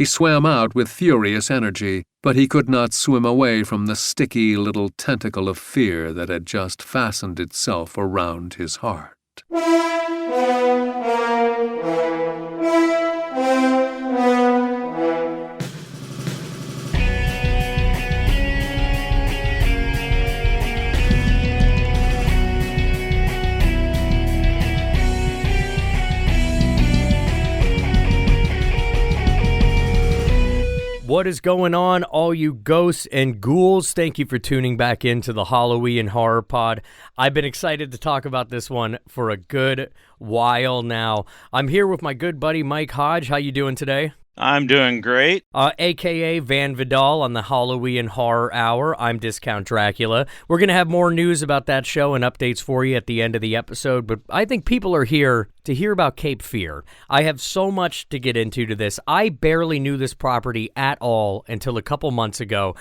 He swam out with furious energy, but he could not swim away from the sticky little tentacle of fear that had just fastened itself around his heart. What is going on, all you ghosts and ghouls? Thank you for tuning back into the Halloween Horror Pod. I've been excited to talk about this one for a good while now. I'm here with my good buddy Mike Hodge. How you doing today? I'm doing great. AKA Van Vidal on the Halloween Horror Hour. I'm Discount Dracula. We're going to have more news about that show and updates for you at the end of the episode, but I think people are here to hear about Cape Fear. I have so much to get into to this. I barely knew this property at all until a couple months ago.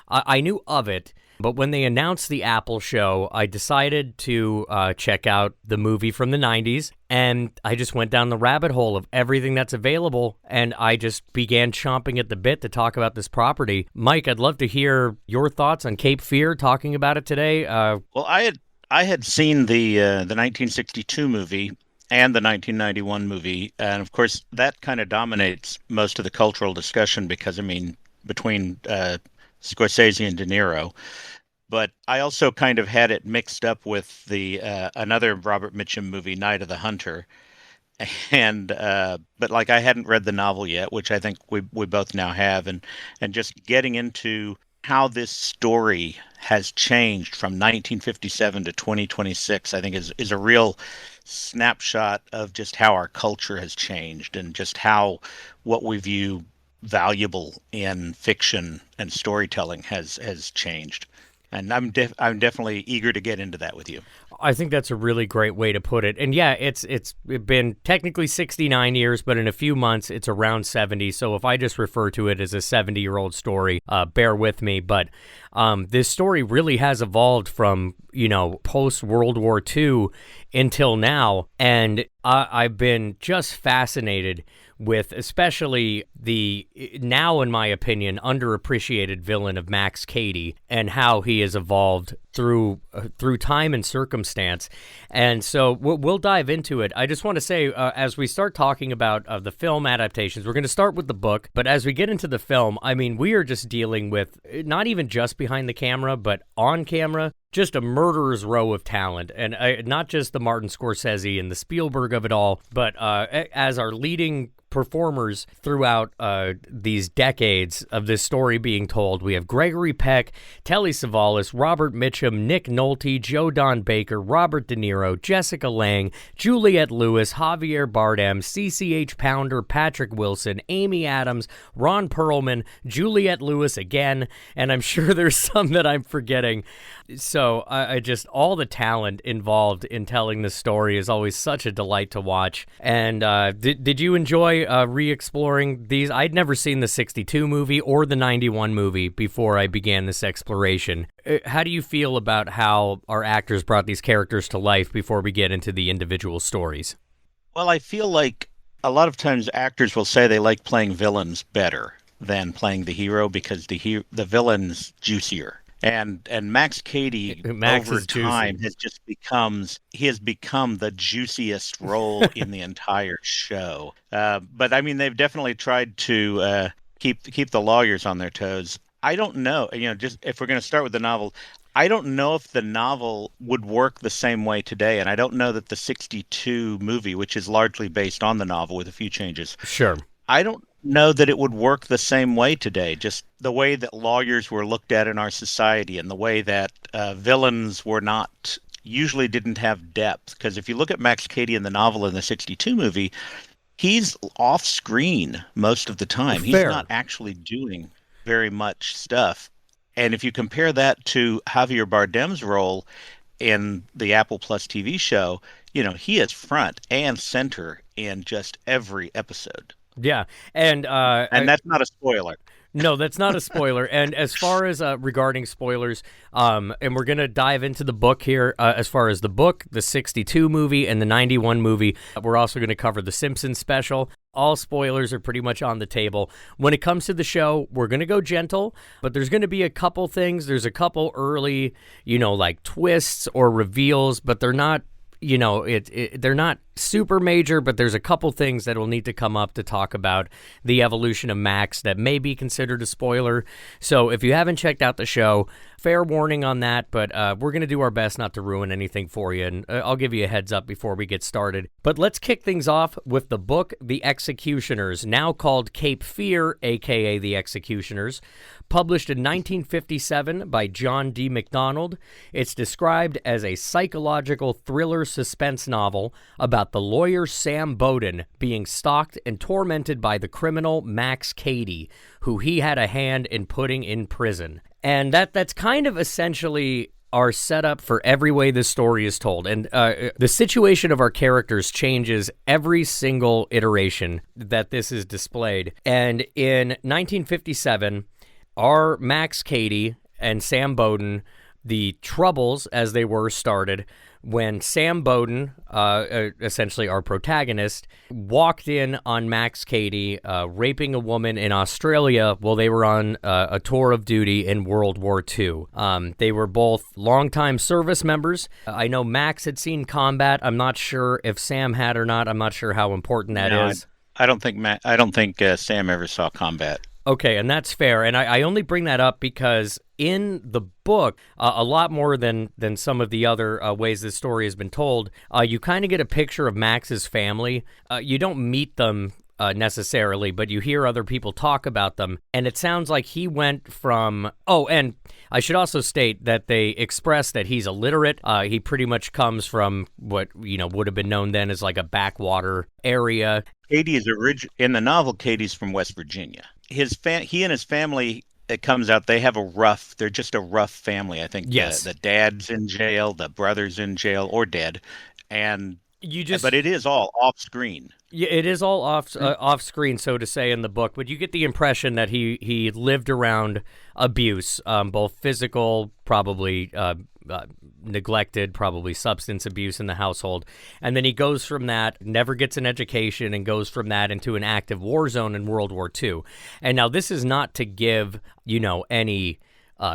I knew of it, but when they announced the Apple show, I decided to check out the movie from the 90s, and I just went down the rabbit hole of everything that's available, and I just began chomping at the bit to talk about this property. Mike, I'd love to hear your thoughts on Cape Fear, talking about it today. Well, I had seen the 1962 movie and the 1991 movie, and of course that kind of dominates most of the cultural discussion because, I mean, between Scorsese and De Niro. But I also kind of had it mixed up with the another Robert Mitchum movie, Night of the Hunter, and but like I hadn't read the novel yet, which I think we both now have, and just getting into how this story has changed from 1957 to 2026, I think is a real snapshot of just how our culture has changed and just how what we view valuable in fiction and storytelling has changed. And I'm definitely eager to get into that with you. I think that's a really great way to put it. And yeah, it's been technically 69 years, but in a few months it's around 70. So if I just refer to it as a 70-year-old story, bear with me. But this story really has evolved from, post-World War II until now. And I've been just fascinated with especially the, now in my opinion, underappreciated villain of Max Cady and how he has evolved through time and circumstance. And so we'll dive into it. I just want to say, as we start talking about the film adaptations, we're going to start with the book, but as we get into the film, I mean, we are just dealing with not even just behind the camera, but on camera, just a murderer's row of talent. And not just the Martin Scorsese and the Spielberg of it all, but as our leading performers throughout these decades of this story being told. We have Gregory Peck, Telly Savalas, Robert Mitchum, Nick Nolte, Joe Don Baker, Robert De Niro, Jessica Lange, Juliette Lewis, Javier Bardem, CCH Pounder, Patrick Wilson, Amy Adams, Ron Perlman, Juliette Lewis again, and I'm sure there's some that I'm forgetting. So I just, all the talent involved in telling the story is always such a delight to watch. And did you enjoy re-exploring these? I'd never seen the 62 movie or the 91 movie before I began this exploration. How do you feel about how our actors brought these characters to life before we get into the individual stories? Well, I feel like a lot of times actors will say they like playing villains better than playing the hero because the villain's juicier. And Max Cady over time has just become the juiciest role in the entire show. But I mean, they've definitely tried to keep the lawyers on their toes. I don't know, just if we're going to start with the novel, I don't know if the novel would work the same way today, and I don't know that the 62 movie, which is largely based on the novel with a few changes. Sure. I don't know that it would work the same way today. Just the way that lawyers were looked at in our society and the way that villains were not, usually didn't have depth. Because if you look at Max Cady in the novel and the 62 movie, he's off screen most of the time. He's not actually doing very much stuff. And if you compare that to Javier Bardem's role in the Apple Plus TV show, he is front and center in just every episode. Yeah, and that's not a spoiler. No, that's not a spoiler. And as far as regarding spoilers, and we're going to dive into the book here, as far as the book, the 62 movie, and the 91 movie. We're also going to cover the Simpsons special. All spoilers are pretty much on the table. When it comes to the show, we're going to go gentle, but there's going to be a couple things. There's a couple early, like twists or reveals, but they're not, they're not super major, but there's a couple things that will need to come up to talk about the evolution of Max that may be considered a spoiler. So if you haven't checked out the show, fair warning on that, but we're going to do our best not to ruin anything for you, and I'll give you a heads up before we get started. But let's kick things off with the book The Executioners, now called Cape Fear, aka The Executioners, published in 1957 by John D. MacDonald. It's described as a psychological thriller suspense novel about the lawyer Sam Bowden being stalked and tormented by the criminal Max Cady, who he had a hand in putting in prison. And that's kind of essentially our setup for every way this story is told. And the situation of our characters changes every single iteration that this is displayed. And in 1957, our Max Cady and Sam Bowden, the troubles as they were started when Sam Bowden, essentially our protagonist, walked in on Max Cady raping a woman in Australia while they were on a tour of duty in World War II. They were both longtime service members. I know Max had seen combat. I'm not sure if Sam had or not. I'm not sure how important that is. I don't think Sam ever saw combat. Okay, and that's fair. And I only bring that up because in the book, a lot more than some of the other ways this story has been told, you kind of get a picture of Max's family. You don't meet them necessarily, but you hear other people talk about them. And it sounds like he went from... Oh, and I should also state that they express that he's illiterate. He pretty much comes from what, would have been known then as like a backwater area. Cady is in the novel, Cady's from West Virginia. He and his family, it comes out, they're just a rough family. I think yes. The dad's in jail, the brother's in jail or dead, but it is all off screen. Yeah, it is all off screen, so to say, in the book. But you get the impression that he lived around abuse, both physical, probably neglected, probably substance abuse in the household. And then he goes from that, never gets an education, and goes from that into an active war zone in World War II. And now this is not to give, any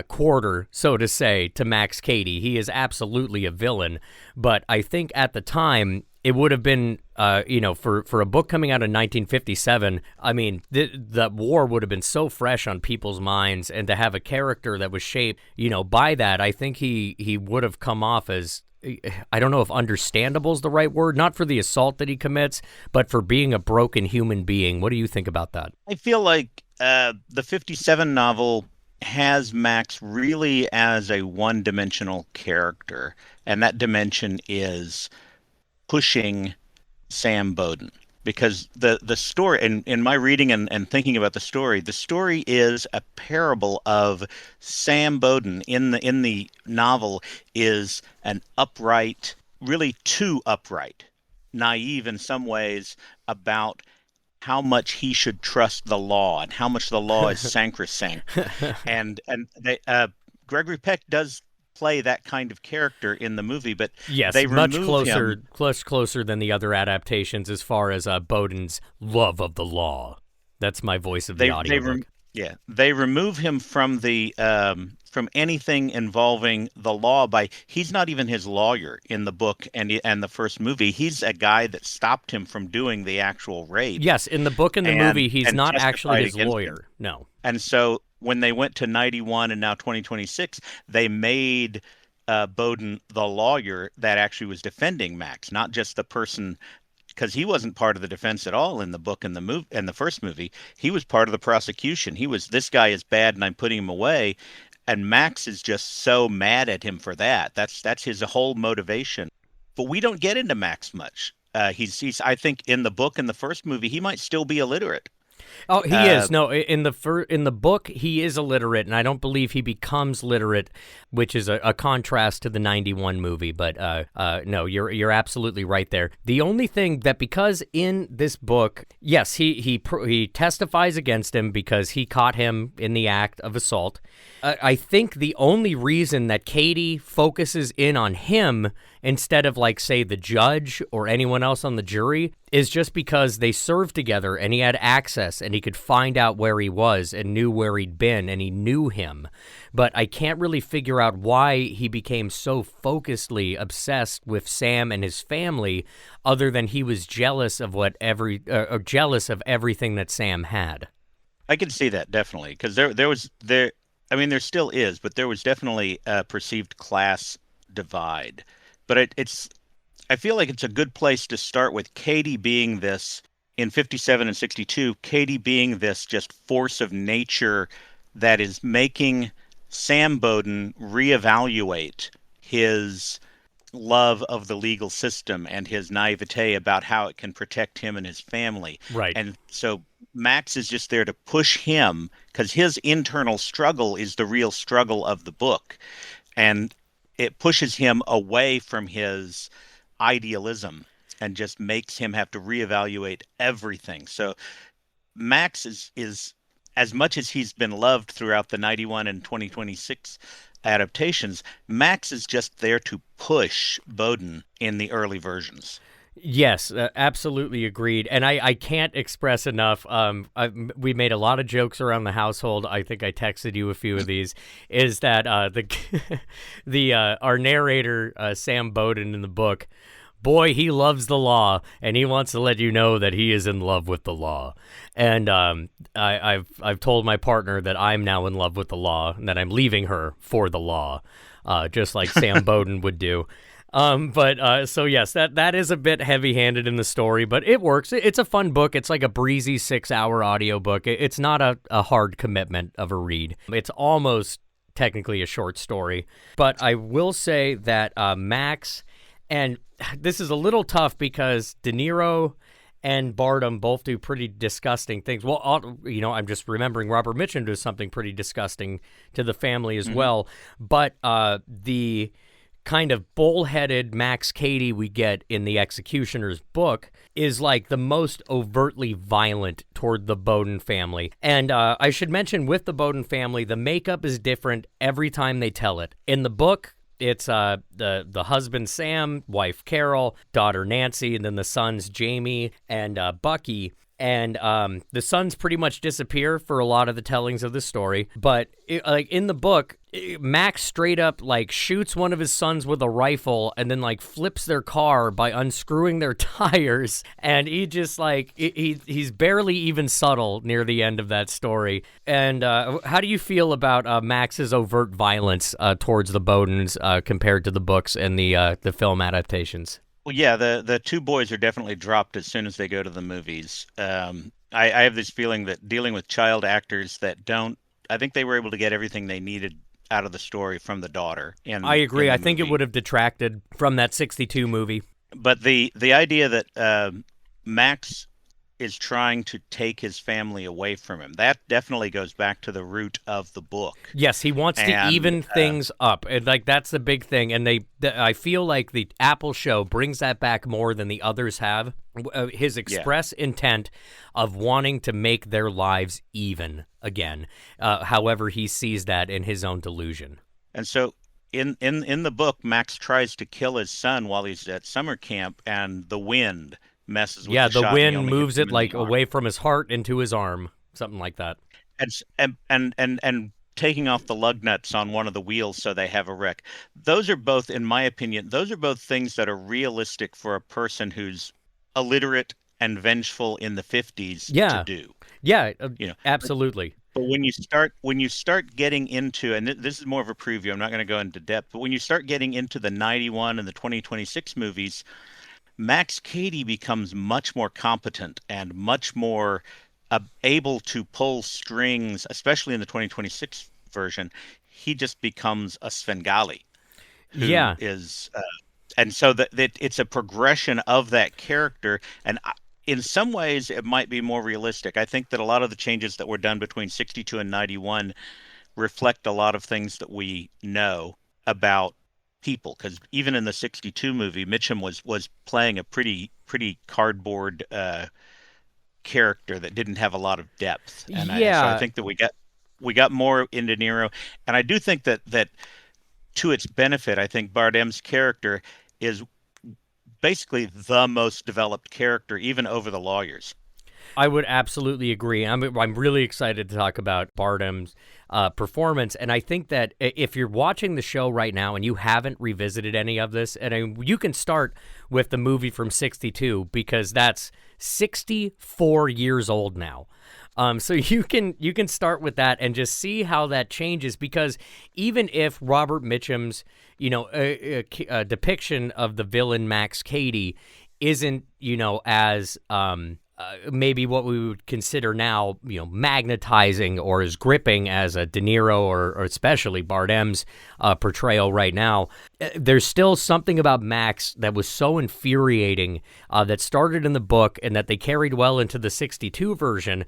quarter, so to say, to Max Cady. He is absolutely a villain. But I think at the time, it would have been, for a book coming out in 1957, I mean, the war would have been so fresh on people's minds, and to have a character that was shaped, by that, I think he would have come off as, I don't know if understandable is the right word, not for the assault that he commits, but for being a broken human being. What do you think about that? I feel like the 57 novel has Max really as a one-dimensional character, and that dimension is pushing Sam Bowden, because the story, in my reading and thinking about the story is a parable of Sam Bowden in the novel is an upright, really too upright, naive in some ways about how much he should trust the law and how much the law is sacrosanct. and Gregory Peck does play that kind of character in the movie, but yes, they much remove closer than the other adaptations as far as Bowden's love of the law. That's my voice of the audiobook. They remove him from the from anything involving the law he's not even his lawyer in the book and the first movie. He's a guy that stopped him from doing the actual rape. Yes, in the book and the movie, he's not actually his lawyer. No. And so when they went to 91 and now 2026, they made Bowden the lawyer that actually was defending Max, not just the person, because he wasn't part of the defense at all in the book and the first movie. He was part of the prosecution. This guy is bad and I'm putting him away. And Max is just so mad at him for that. That's his whole motivation. But we don't get into Max much. He's I think in the book and the first movie, he might still be illiterate. Oh, he is. No, in the book, he is illiterate, and I don't believe he becomes literate, which is a contrast to the '91 movie. But no, you're absolutely right there. The only thing that, because in this book, yes, he testifies against him because he caught him in the act of assault. I think the only reason that Katie focuses in on him instead of, like, say, the judge or anyone else on the jury is just because they served together and he had access and he could find out where he was and knew where he'd been and he knew him. But I can't really figure out why he became so focusedly obsessed with Sam and his family, other than he was jealous of jealous of everything that Sam had. I can see that definitely because I mean there still is, but there was definitely a perceived class divide. But it's I feel like it's a good place to start with Katie being this in 57 and 62, Katie being this just force of nature that is making Sam Bowden reevaluate his love of the legal system and his naivete about how it can protect him and his family. Right. And so Max is just there to push him because his internal struggle is the real struggle of the book. And it pushes him away from his idealism and just makes him have to reevaluate everything. So Max is as much as he's been loved throughout the 91 and 2026 adaptations, Max is just there to push Bowden in the early versions. Yes, absolutely agreed. And I can't express enough. We made a lot of jokes around the household. I think I texted you a few of these. Is that our narrator Sam Bowden in the book? Boy, he loves the law, and he wants to let you know that he is in love with the law. And I've told my partner that I'm now in love with the law, and that I'm leaving her for the law, just like Sam Bowden would do. So yes, that is a bit heavy-handed in the story, but it works. It's a fun book. It's like a breezy 6-hour audiobook. It's not a hard commitment of a read. It's almost technically a short story, but I will say that Max, and this is a little tough because De Niro and Barnum both do pretty disgusting things. Well, I'm just remembering Robert Mitchum does something pretty disgusting to the family as well, but the kind of bullheaded Max Cady we get in the Executioner's book is like the most overtly violent toward the Bowden family. And I should mention, with the Bowden family, the makeup is different every time they tell it. In the book, it's the husband Sam, wife Carol, daughter Nancy, and then the sons Jamie and Bucky. And the sons pretty much disappear for a lot of the tellings of the story. But like in the book, Max straight up like shoots one of his sons with a rifle and then like flips their car by unscrewing their tires. And he just like he's barely even subtle near the end of that story. And how do you feel about Max's overt violence towards the Bowdens compared to the books and the film adaptations? Well, yeah, the two boys are definitely dropped as soon as they go to the movies. I have this feeling that dealing with child actors that don't, I think they were able to get everything they needed out of the story from the daughter. I agree. I think it movie. would have detracted from that 62 movie. But the idea that Max is trying to take his family away from him, that definitely goes back to the root of the book. Yes, he wants to even things up. And like that's the big thing. And I feel like the Apple show brings that back more than the others have. His express intent of wanting to make their lives even again. However, he sees that in his own delusion. And so in the book, Max tries to kill his son while he's at summer camp, and the wind messes with the shot. Wind moves it like away from his heart into his arm, something like that. And taking off the lug nuts on one of the wheels so they have a wreck. Those are both, in my opinion, things that are realistic for a person who's illiterate and vengeful in the 50s to do. Yeah, absolutely. But when you start getting into, and this is more of a preview, I'm not going to go into depth, but when you start getting into the 91 and the 2026 movies, Max Cady becomes much more competent and much more able to pull strings, especially in the 2026 version. He just becomes a Svengali. And so that it's a progression of that character. And in some ways it might be more realistic. I think that a lot of the changes that were done between 62 and 91 reflect a lot of things that we know about people, because even in the 62 movie, Mitchum was playing a pretty cardboard character that didn't have a lot of depth. So I Yeah, think that we got more in De Niro, and I do think that to its benefit, I think Bardem's character is basically the most developed character, even over the lawyers. I would absolutely agree. I'm really excited to talk about Bardem's performance, and I think that if you're watching the show right now and you haven't revisited any of this, and you can start with the movie from '62 because that's 64 years old now. So you can start with that and just see how that changes, because even if Robert Mitchum's depiction of the villain Max Cady isn't as maybe what we would consider now, magnetizing or as gripping as a De Niro or especially Bardem's portrayal right now, there's still something about Max that was so infuriating that started in the book and that they carried well into the 62 version.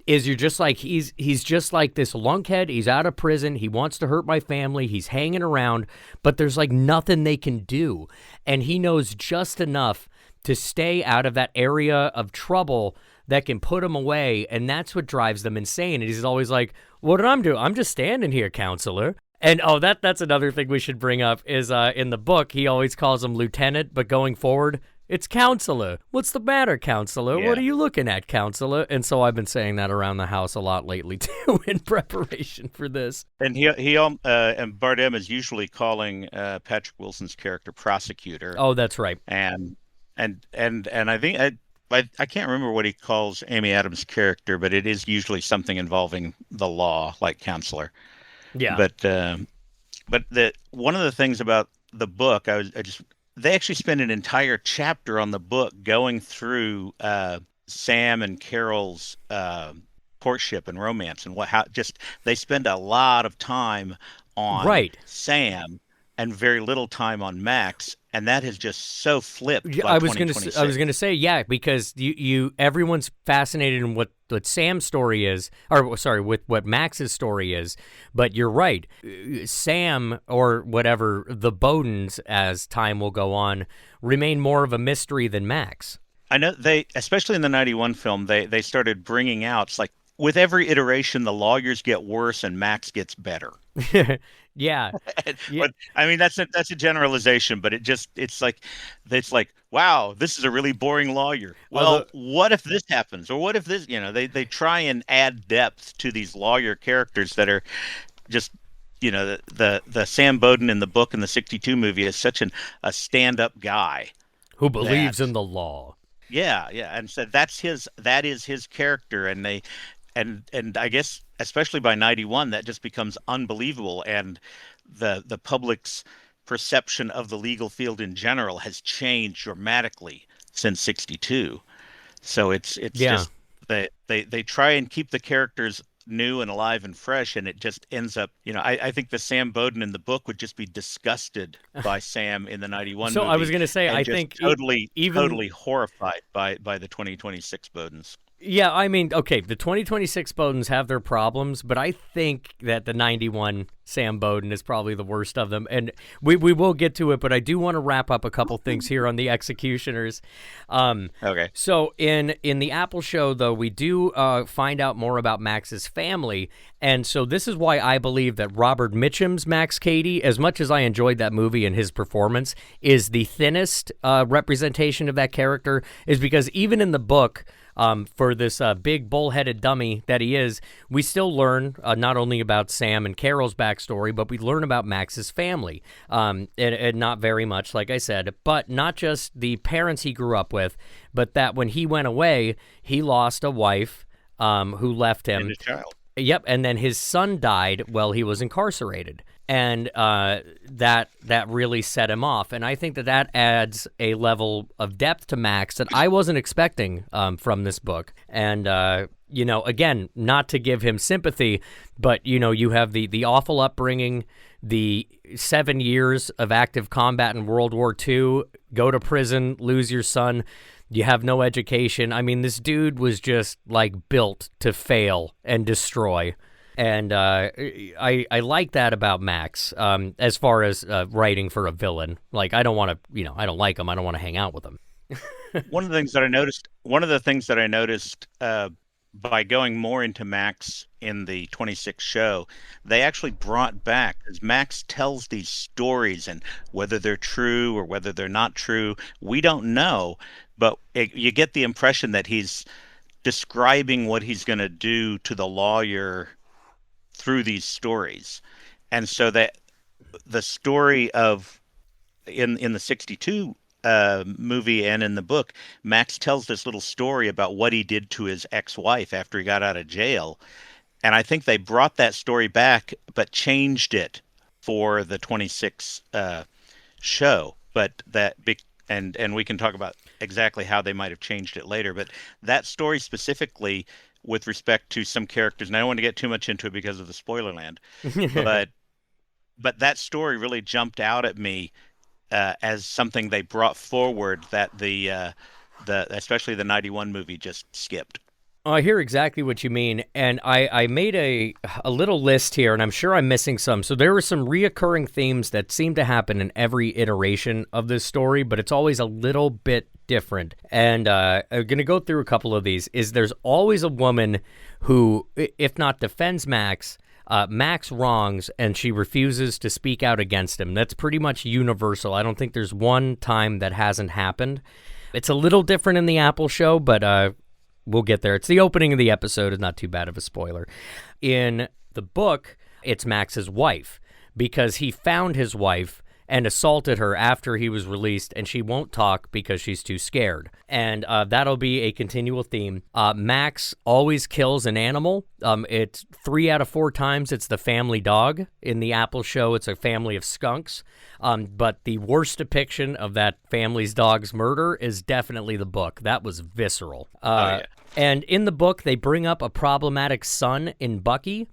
Is you're just like, he's just like this lunkhead. He's out of prison. He wants to hurt my family. He's hanging around, but there's like nothing they can do. And he knows just enough to stay out of that area of trouble that can put him away, and that's what drives them insane. And he's always like, what did I do? I'm just standing here, counselor. And that's another thing we should bring up is in the book, he always calls him lieutenant, but going forward, it's counselor. What's the matter, counselor? Yeah. What are you looking at, counselor? And so I've been saying that around the house a lot lately, too, in preparation for this. And and Bardem is usually calling Patrick Wilson's character prosecutor. Oh, that's right. And I think I can't remember what he calls Amy Adams' character, but it is usually something involving the law, like counselor. Yeah. But the one of the things about the book, they actually spend an entire chapter on the book going through Sam and Carol's courtship and romance, and they spend a lot of time on Sam and very little time on Max, and that has just so flipped by I was 2026. gonna say, yeah, because everyone's fascinated in what Sam's story is, or sorry, with what Max's story is. But you're right, Sam, or whatever, the Bowdens, as time will go on, remain more of a mystery than Max. I know especially in the 91 film, they started bringing out, it's like, with every iteration, the lawyers get worse and Max gets better. Yeah. But I mean, that's a generalization, but it's like, wow, this is a really boring lawyer. Well, what if this happens? Or what if this, they try and add depth to these lawyer characters that are just, the Sam Bowden in the book and the 62 movie is such a stand-up guy who believes in the law. Yeah. And so that is his character, and and I guess especially by 91 that just becomes unbelievable, and the public's perception of the legal field in general has changed dramatically since 62. So it's just they try and keep the characters new and alive and fresh, and it just ends up, I think the Sam Bowden in the book would just be disgusted by Sam in the 91 so movie. I was going to say, I think totally horrified by the 2026 Bowdens. Yeah, I mean, okay, the 2026 Bowdens have their problems, but I think that the 91 Sam Bowden is probably the worst of them. And we will get to it, but I do want to wrap up a couple things here on the Executioners. Okay. So in the Apple show, though, we do find out more about Max's family. And so this is why I believe that Robert Mitchum's Max Cady, as much as I enjoyed that movie and his performance, is the thinnest representation of that character, is because even in the book, for this big bullheaded dummy that he is, we still learn not only about Sam and Carol's backstory, but we learn about Max's family, and not very much, like I said, but not just the parents he grew up with, but that when he went away, he lost a wife who left him. And a child. Yep, and then his son died while he was incarcerated, and that really set him off. And I think that adds a level of depth to Max that I wasn't expecting from this book. And again, not to give him sympathy, but you have the awful upbringing, the 7 years of active combat in World War II, go to prison, lose your son. You have no education. I mean, this dude was just like built to fail and destroy. And I like that about Max. As far as writing for a villain, like I don't want to, I don't like him. I don't want to hang out with him. One of the things that I noticed by going more into Max in the 26 show, they actually brought back, as Max tells these stories, and whether they're true or whether they're not true, we don't know. But you get the impression that he's describing what he's going to do to the lawyer through these stories. And so that the story of in the 62 movie and in the book, Max tells this little story about what he did to his ex-wife after he got out of jail. And I think they brought that story back, but changed it for the 26 show. But and we can talk about exactly how they might have changed it later. But that story specifically, with respect to some characters, and I don't want to get too much into it because of the spoiler land, but that story really jumped out at me as something they brought forward that the especially the 91 movie just skipped. Oh, I hear exactly what you mean, and I made a little list here, and I'm sure I'm missing some. So there were some reoccurring themes that seem to happen in every iteration of this story, but it's always a little bit different. And I'm going to go through a couple of these. There's always a woman who, if not defends Max, Max wrongs, and she refuses to speak out against him. That's pretty much universal. I don't think there's one time that hasn't happened. It's a little different in the Apple show, but we'll get there. It's the opening of the episode. It's not too bad of a spoiler. In the book, it's Max's wife, because he found his wife and assaulted her after he was released, and she won't talk because she's too scared. And that'll be a continual theme. Max always kills an animal. It's 3 out of 4 times it's the family dog. In the Apple show, it's a family of skunks. But the worst depiction of that family's dog's murder is definitely the book. That was visceral. Yeah. And in the book, they bring up a problematic son in Bucky.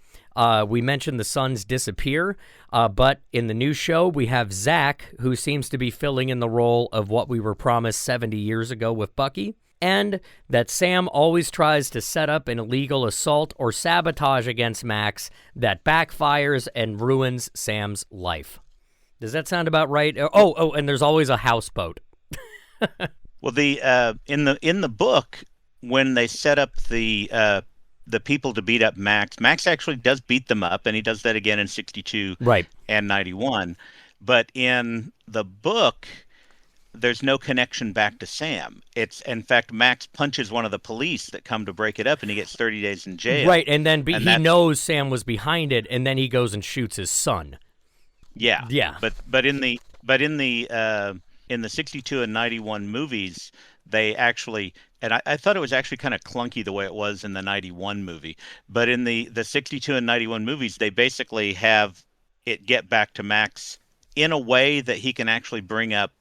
We mentioned the sons disappear, but in the new show, we have Zach, who seems to be filling in the role of what we were promised 70 years ago with Bucky, and that Sam always tries to set up an illegal assault or sabotage against Max that backfires and ruins Sam's life. Does that sound about right? Oh, and there's always a houseboat. Well, in the book, when they set up the people to beat up Max, Max actually does beat them up, and he does that again in 62 Right. and 91. But in the book, there's no connection back to Sam. It's, in fact, Max punches one of the police that come to break it up, and he gets 30 days in jail. Right, and then he knows Sam was behind it, and then he goes and shoots his son. Yeah. Yeah. But in the 62 and 91 movies, they actually, and I thought it was actually kind of clunky the way it was in the 91 movie, but in the 62 and 91 movies, they basically have it get back to Max in a way that he can actually bring up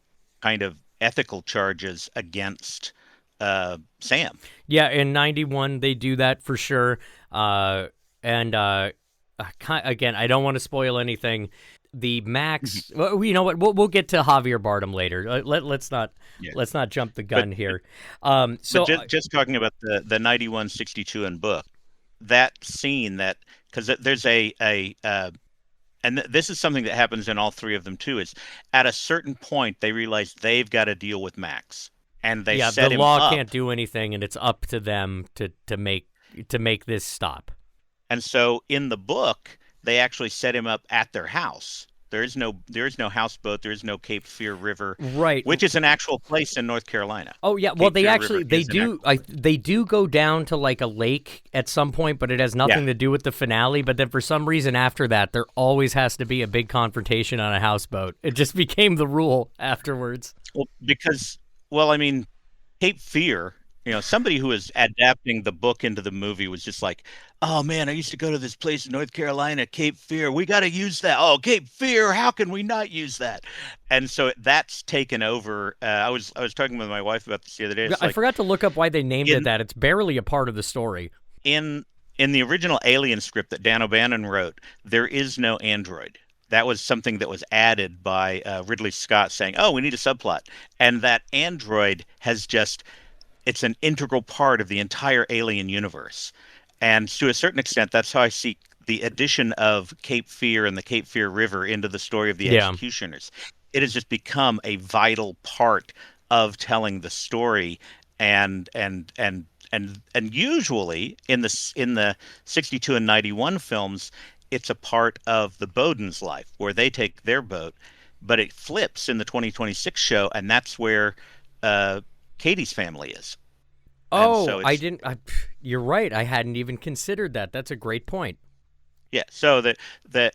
kind of ethical charges against Sam. Yeah, in 91, they do that for sure. Again, I don't want to spoil anything. The Max, well, you know what? We'll get to Javier Bardem later. Let's not jump the gun here. So just talking about the 91, 62 and book, that scene that, because there's and this is something that happens in all 3 of them too, is at a certain point they realize they've got to deal with Max, and they set him up. The law can't do anything, and it's up to them to make this stop. And so in the book, they actually set him up at their house. There is no houseboat. There is no Cape Fear River, right? Which is an actual place in North Carolina. Oh yeah, well they do go down to like a lake at some point, but it has nothing to do with the finale. But then for some reason after that, there always has to be a big confrontation on a houseboat. It just became the rule afterwards. Well, I mean, Cape Fear. Somebody who was adapting the book into the movie was just like, oh man, I used to go to this place in North Carolina, Cape Fear. We got to use that. Oh, Cape Fear. How can we not use that? And so that's taken over. I was talking with my wife about this the other day. I forgot to look up why they named it that. It's barely a part of the story. In the original Alien script that Dan O'Bannon wrote, there is no android. That was something that was added by Ridley Scott saying, oh, we need a subplot. And that android has just it's an integral part of the entire Alien universe. And to a certain extent, that's how I see the addition of Cape Fear and the Cape Fear River into the story of the Yeah. executioners. It has just become a vital part of telling the story, and usually in the 62 and 91 films, it's a part of the Bowden's life where they take their boat, but it flips in the 2026 show, and that's where uh, Katie's family is. And Oh, so it's you're right. I hadn't even considered that. That's a great point. Yeah, so that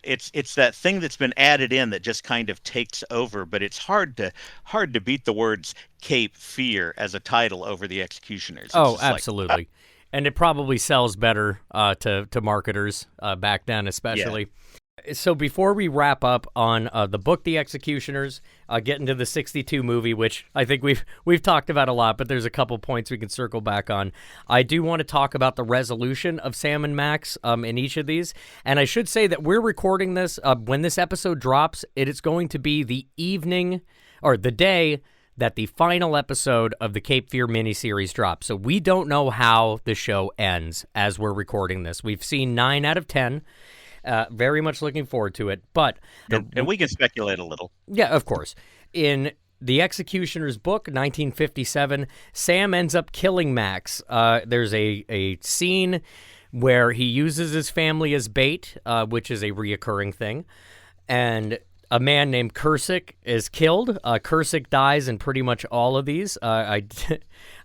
it's that thing that's been added in that just kind of takes over, but it's hard to beat the words Cape Fear as a title over the Executioners. It's Oh, just like, absolutely. And it probably sells better to marketers back then, yeah. especially. So before we wrap up on the book, The Executioners, get into the 62 movie, which I think we've talked about a lot, but there's a couple points we can circle back on. I do want to talk about the resolution of Sam and Max in each of these. And I should say that we're recording this when this episode drops. It is going to be the evening or the day that the final episode of the Cape Fear miniseries drops. So we don't know how the show ends as we're recording this. We've seen 9 out of 10. Very much looking forward to it. But And we can speculate a little. yeah, of course. In The Executioner's book, 1957, Sam ends up killing Max. There's a scene where he uses his family as bait, which is a reoccurring thing. And a man named Kursick is killed. Kursick dies in pretty much all of these.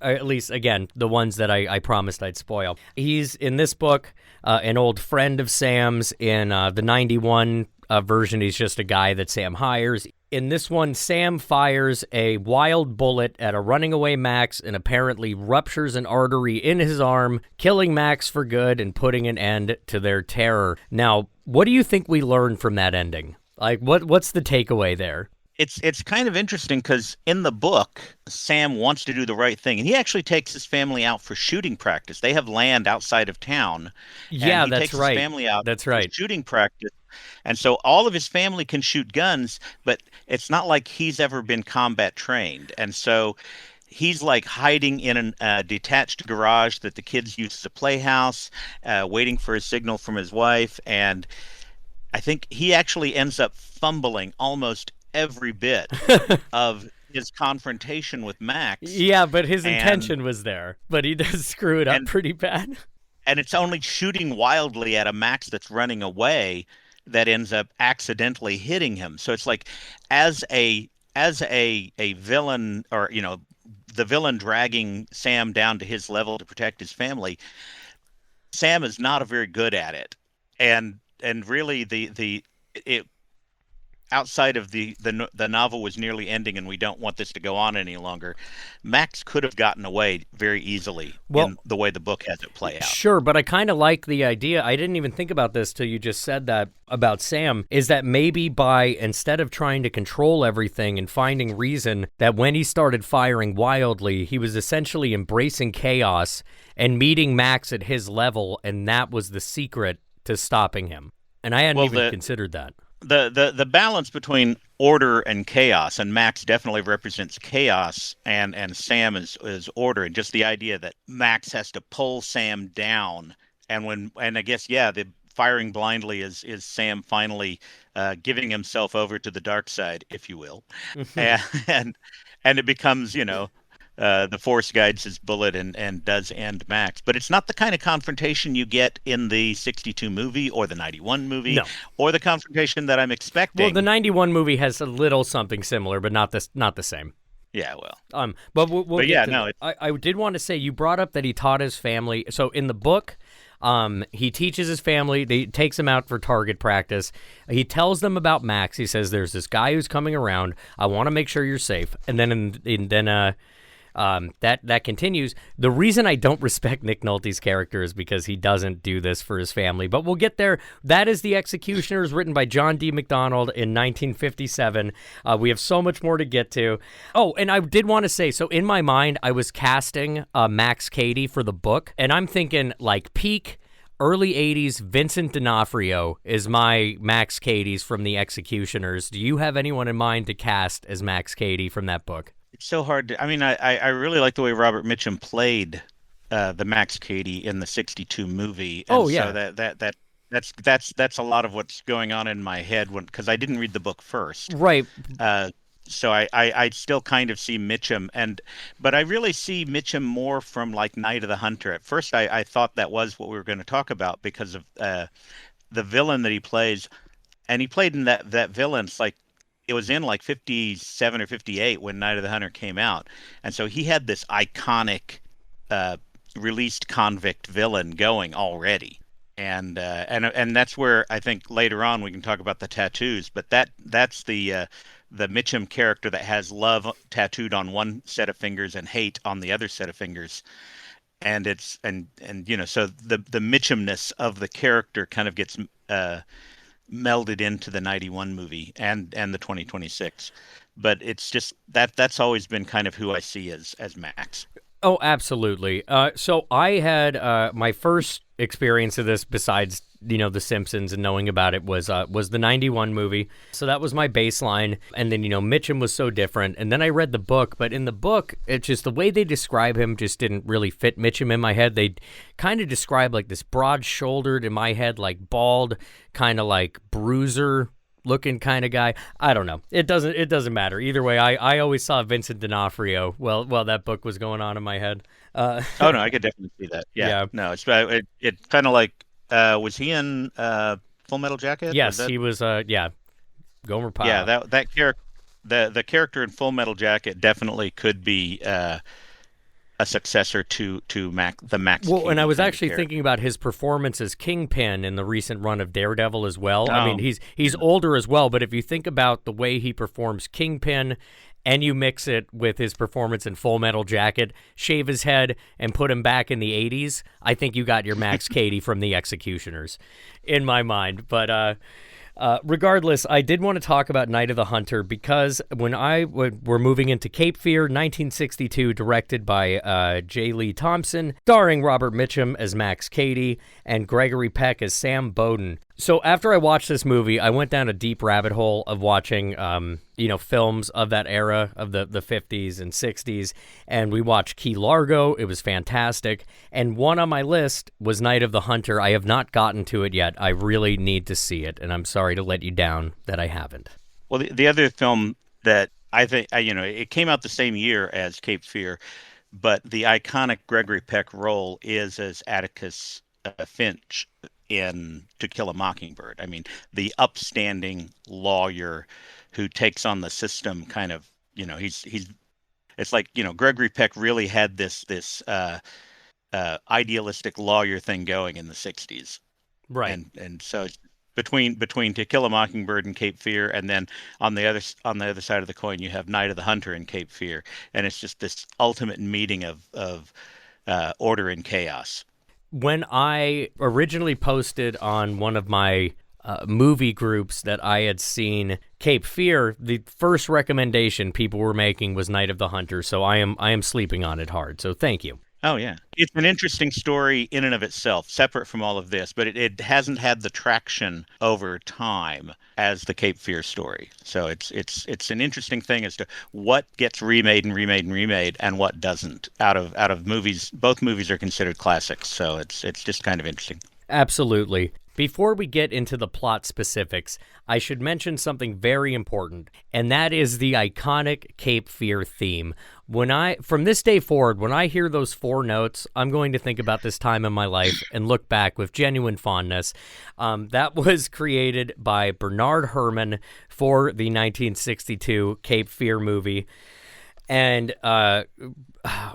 At least, again, the ones that I promised I'd spoil. He's, in this book, an old friend of Sam's. In the 91 version, he's just a guy that Sam hires. In this one, Sam fires a wild bullet at a running away Max and apparently ruptures an artery in his arm, killing Max for good and putting an end to their terror. Now, what do you think we learned from that ending? Like, what's the takeaway there? It's kind of interesting because in the book, Sam wants to do the right thing, and he actually takes his family out for shooting practice. They have land outside of town, Yeah, and he that's takes right. his family out That's for right. shooting practice. And so all of his family can shoot guns, but it's not like he's ever been combat trained. And so he's like hiding in a detached garage that the kids use as a playhouse, waiting for a signal from his wife. And I think he actually ends up fumbling almost every bit of his confrontation with Max. Yeah, but his And intention was there. But he does screw it up and pretty bad. and it's only shooting wildly at a Max that's running away that ends up accidentally hitting him. So it's like as a villain, or the villain dragging Sam down to his level to protect his family, Sam is not a very good at it. And really the it outside of the novel was nearly ending and we don't want this to go on any longer, Max could have gotten away very easily Well, in the way the book has it play out. sure, but I kind of like the idea. I didn't even think about this till you just said that about Sam, is that maybe instead of trying to control everything and finding reason, that when he started firing wildly, he was essentially embracing chaos and meeting Max at his level, and that was the secret to stopping him. And I hadn't Well, even considered that. the balance between order and chaos, and Max definitely represents chaos, and Sam is order, and just the idea that Max has to pull Sam down, and I guess, yeah, the firing blindly is Sam finally giving himself over to the dark side, if you will, and and it becomes, the Force guides his bullet and does end Max. But it's not the kind of confrontation you get in the 62 movie or the 91 movie, No. or the confrontation that I'm expecting. Well, the 91 movie has a little something similar, but not the same. Yeah, well. But we'll But get yeah, to no, that. I did want to say, you brought up that he taught his family. So in the book, he teaches his family. He takes them out for target practice. He tells them about Max. He says, "There's this guy who's coming around. I want to make sure you're safe." And then that continues. The reason I don't respect Nick Nolte's character is because he doesn't do this for his family, but we'll get there. That is The Executioners, written by John D. MacDonald in 1957. We have so much more to get to. Oh, and I did want to say, so in my mind, I was casting Max Cady for the book, and I'm thinking like peak early 80s Vincent D'Onofrio is my Max Cady's from The Executioners. Do you have anyone in mind to cast as Max Cady from that book? It's so hard to. I mean, I really like the way Robert Mitchum played the Max Cady in the '62 movie, and Oh so yeah, that's a lot of what's going on in my head when because I didn't read the book first. right. Uh, so I still kind of see Mitchum but I really see Mitchum more from like Night of the Hunter. At first, I thought that was what we were going to talk about because of the villain that he plays, and he played in that villain. It's like it was in like 57 or 58 when Night of the Hunter came out, and so he had this iconic uh, released convict villain going already. And that's where I think later on we can talk about the tattoos, but that's the Mitchum character that has love tattooed on one set of fingers and hate on the other set of fingers, and it's and so the Mitchumness of the character kind of gets uh, melded into the '91 movie and the 2026. But it's just that's always been kind of who I see as Max. Oh, absolutely. So I had my first experience of this, besides The Simpsons and knowing about it, was the '91 movie. So that was my baseline, and then Mitchum was so different. And then I read the book, but in the book, it's just the way they describe him just didn't really fit Mitchum in my head. They kind of describe like this broad-shouldered, in my head, like bald, kind of like bruiser looking kind of guy. I don't know. It doesn't matter. Either way, I always saw Vincent D'Onofrio while that book was going on in my head. Oh no, I could definitely see that. Yeah, Yeah. no, it kind of like was he in Full Metal Jacket? Was Yes, that he was yeah, Gomer yeah Pyle. that character the character in Full Metal Jacket definitely could be a successor to the Max Well, and I Cady was kind of actually character. thinking about his performance as Kingpin in the recent run of Daredevil as well. I mean, Oh, he's older as well, but if you think about the way he performs Kingpin and you mix it with his performance in Full Metal Jacket, shave his head and put him back in the 80s, I think you got your Max Cady from the Executioners in my mind. But regardless, I did want to talk about Night of the Hunter because when we're moving into Cape Fear, 1962, directed by J. Lee Thompson, starring Robert Mitchum as Max Cady and Gregory Peck as Sam Bowden. So after I watched this movie, I went down a deep rabbit hole of watching, films of that era of the 50s and 60s, and we watched Key Largo. It was fantastic, and one on my list was Night of the Hunter. I have not gotten to it yet. I really need to see it, and I'm sorry to let you down that I haven't. well, the other film that I think it came out the same year as Cape Fear, but the iconic Gregory Peck role is as Atticus Finch in To Kill a Mockingbird. I mean, the upstanding lawyer who takes on the system kind of, he's it's like, Gregory Peck really had this idealistic lawyer thing going in the 60s. Right. And so it's between To Kill a Mockingbird and Cape Fear, and then on the other side of the coin you have Night of the Hunter and Cape Fear, and it's just this ultimate meeting of order and chaos. When I originally posted on one of my movie groups that I had seen Cape Fear, the first recommendation people were making was Night of the Hunter, so I am sleeping on it hard. So thank you. Oh yeah, it's an interesting story in and of itself, separate from all of this, but it hasn't had the traction over time as the Cape Fear story. So it's an interesting thing as to what gets remade and remade and remade, and what doesn't out of movies. Both movies are considered classics, so it's just kind of interesting. Absolutely. Before we get into the plot specifics, I should mention something very important, and that is the iconic Cape Fear theme. From this day forward, when I hear those four notes, I'm going to think about this time in my life and look back with genuine fondness. That was created by Bernard Herrmann for the 1962 Cape Fear movie. And,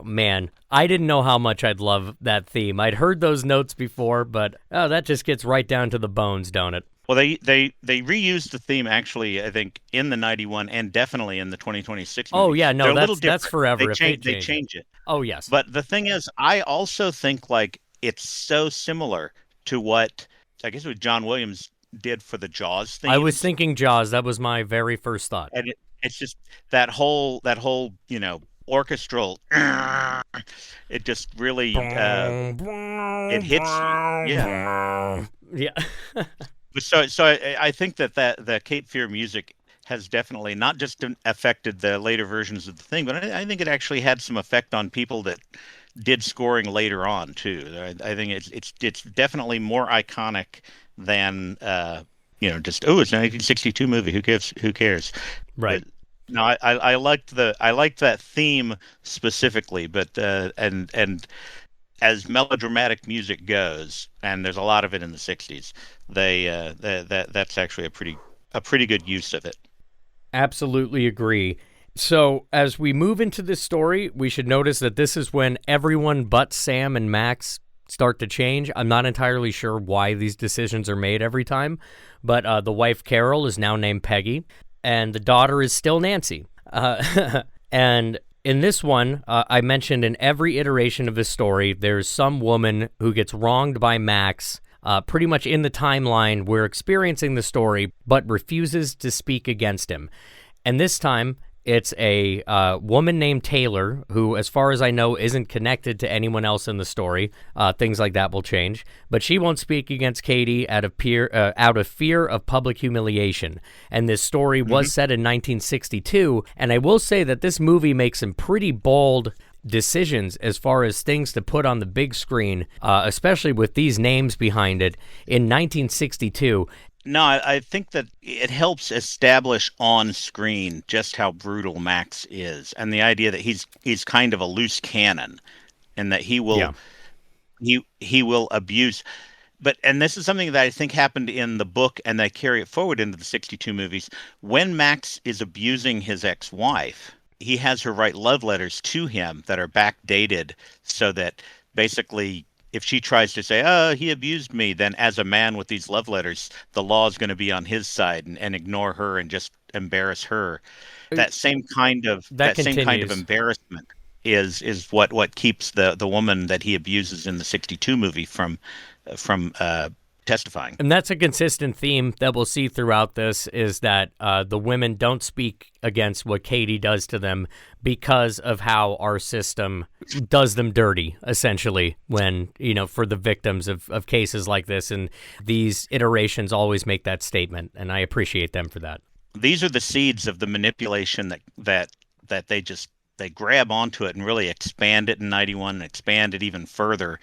man, I didn't know how much I'd love that theme. I'd heard those notes before, but that just gets right down to the bones, don't it? Well, they reused the theme actually, I think, in the '91 and definitely in the 2026 movie. Oh, yeah, no, They're a little that's different. forever They if they change they change it. change it. Oh, yes. But the thing is, I also think like it's so similar to what I guess what John Williams did for the Jaws I was themes, thinking Jaws. That was my very first thought. and it's just that whole orchestral. It just really it hits you. Yeah. Yeah. So I think that the Cape Fear music has definitely not just affected the later versions of the thing, but I think it actually had some effect on people that did scoring later on too. I think it's definitely more iconic than just it's a 1962 movie. Who cares? Right. But no, I liked that theme specifically, but and as melodramatic music goes, and there's a lot of it in the '60s, that's actually a pretty good use of it. Absolutely agree. So, as we move into this story, we should notice that this is when everyone but Sam and Max start to change. I'm not entirely sure why these decisions are made every time, but the wife, Carol, is now named Peggy, and the daughter is still Nancy. And in this one, I mentioned in every iteration of this story, there's some woman who gets wronged by Max. Pretty much in the timeline, we're experiencing the story, but refuses to speak against him. And this time, it's a woman named Taylor, who, as far as I know, isn't connected to anyone else in the story. Things like that will change. But she won't speak against Katie out of fear of public humiliation. And this story was set in 1962. And I will say that this movie makes some pretty bold decisions as far as things to put on the big screen, especially with these names behind it in 1962. No, I think that it helps establish on screen just how brutal Max is, and the idea that he's kind of a loose cannon, and that he will abuse. And this is something that I think happened in the book, and they carry it forward into the '62 movies. When Max is abusing his ex-wife, he has her write love letters to him that are backdated, so that basically, if she tries to say, "Oh, he abused me," then as a man with these love letters, the law is going to be on his side and ignore her and just embarrass her. That same kind of embarrassment is what keeps the woman that he abuses in the '62 movie from testifying. And that's a consistent theme that we'll see throughout this, is that the women don't speak against what Katie does to them because of how our system does them dirty, essentially, when, for the victims of cases like this. And these iterations always make that statement, and I appreciate them for that. These are the seeds of the manipulation that they grab onto it and really expand it in '91 and expand it even further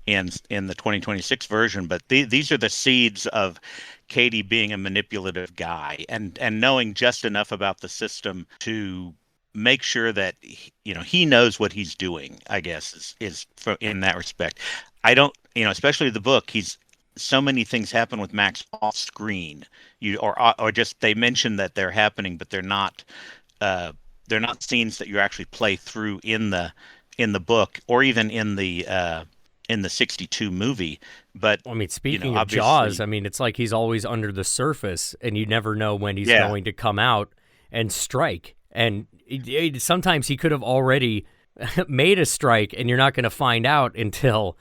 in the 2026 version. But these are the seeds of Katie being a manipulative guy and knowing just enough about the system to make sure that he knows what he's doing, I guess, is in that respect. I don't, especially the book, so many things happen with Max off screen, or just they mention that they're happening, but they're not scenes that you actually play through in the book or even in the '62 movie. But I mean, speaking of Jaws, I mean, it's like he's always under the surface, and you never know when he's going to come out and strike. And sometimes he could have already made a strike, and you're not going to find out until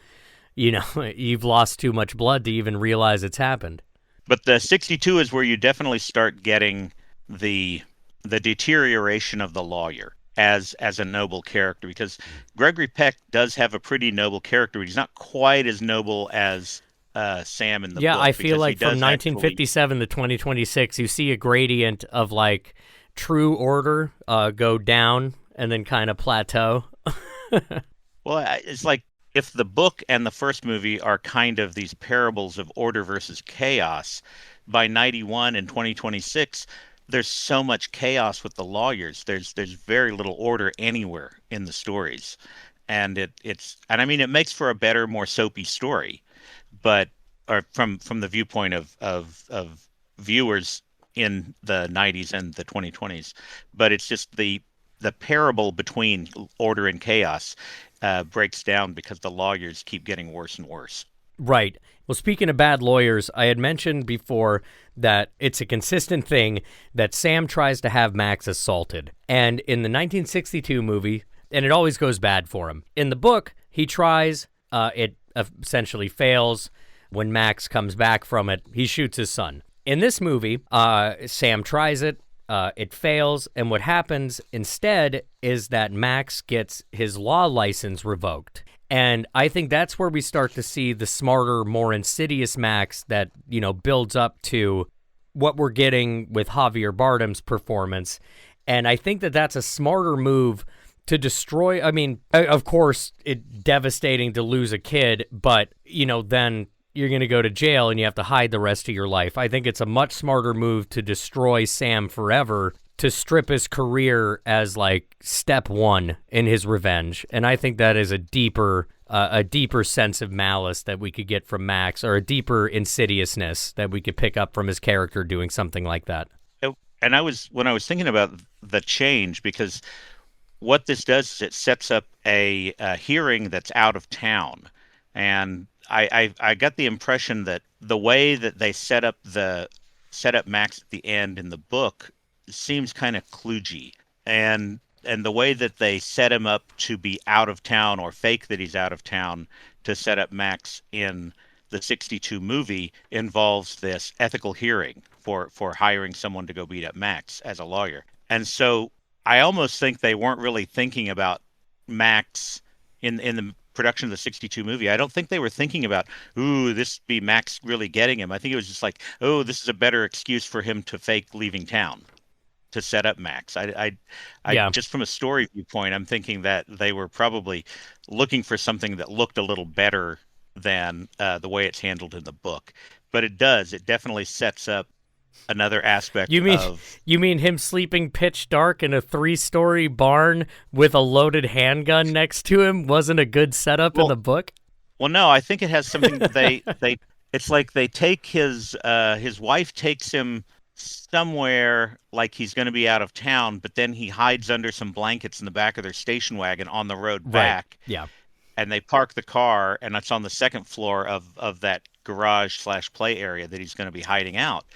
you've lost too much blood to even realize it's happened. But the '62 is where you definitely start getting the deterioration of the lawyer as a noble character, because Gregory Peck does have a pretty noble character, but he's not quite as noble as Sam in the book. Yeah, I feel like from 1957 to 2026, you see a gradient of like true order go down and then kind of plateau. Well, it's like if the book and the first movie are kind of these parables of order versus chaos, by '91 and 2026, there's so much chaos with the lawyers. There's very little order anywhere in the stories, and it makes for a better, more soapy story, but from the viewpoint of viewers in the '90s and the 2020s. But it's just the parable between order and chaos breaks down because the lawyers keep getting worse and worse. Right. Well, speaking of bad lawyers, I had mentioned before that it's a consistent thing that Sam tries to have Max assaulted. And in the 1962 movie, and it always goes bad for him. In the book, he tries, it essentially fails. When Max comes back from it, he shoots his son. In this movie, Sam tries it, it fails, and what happens instead is that Max gets his law license revoked. And I think that's where we start to see the smarter, more insidious Max that, builds up to what we're getting with Javier Bardem's performance. And I think that that's a smarter move to destroy. I mean, of course, it's devastating to lose a kid, but, then you're going to go to jail and you have to hide the rest of your life. I think it's a much smarter move to destroy Sam forever, to strip his career as like step one in his revenge. And I think that is a deeper sense of malice that we could get from Max, or a deeper insidiousness that we could pick up from his character doing something like that. And when I was thinking about the change, because what this does is it sets up a hearing that's out of town. And I got the impression that the way that they set up Max at the end in the book seems kind of kludgy. And the way that they set him up to be out of town, or fake that he's out of town, to set up Max in the 62 movie, involves this ethical hearing for hiring someone to go beat up Max as a lawyer. And so I almost think they weren't really thinking about Max in the production of the 62 movie. I don't think they were thinking about, ooh, this be Max really getting him. I think it was just like, oh, this is a better excuse for him to fake leaving town to set up Max. Yeah. Just from a story viewpoint, I'm thinking that they were probably looking for something that looked a little better than the way it's handled in the book. But it definitely sets up another aspect You mean him sleeping pitch dark in a 3-story barn with a loaded handgun next to him wasn't a good setup in the book? Well, no, I think it has something they it's like they take his wife takes him somewhere, like he's going to be out of town, but then he hides under some blankets in the back of their station wagon on the road back. Right. Yeah. And they park the car, and it's on the second floor of that garage/play area that he's going to be hiding out.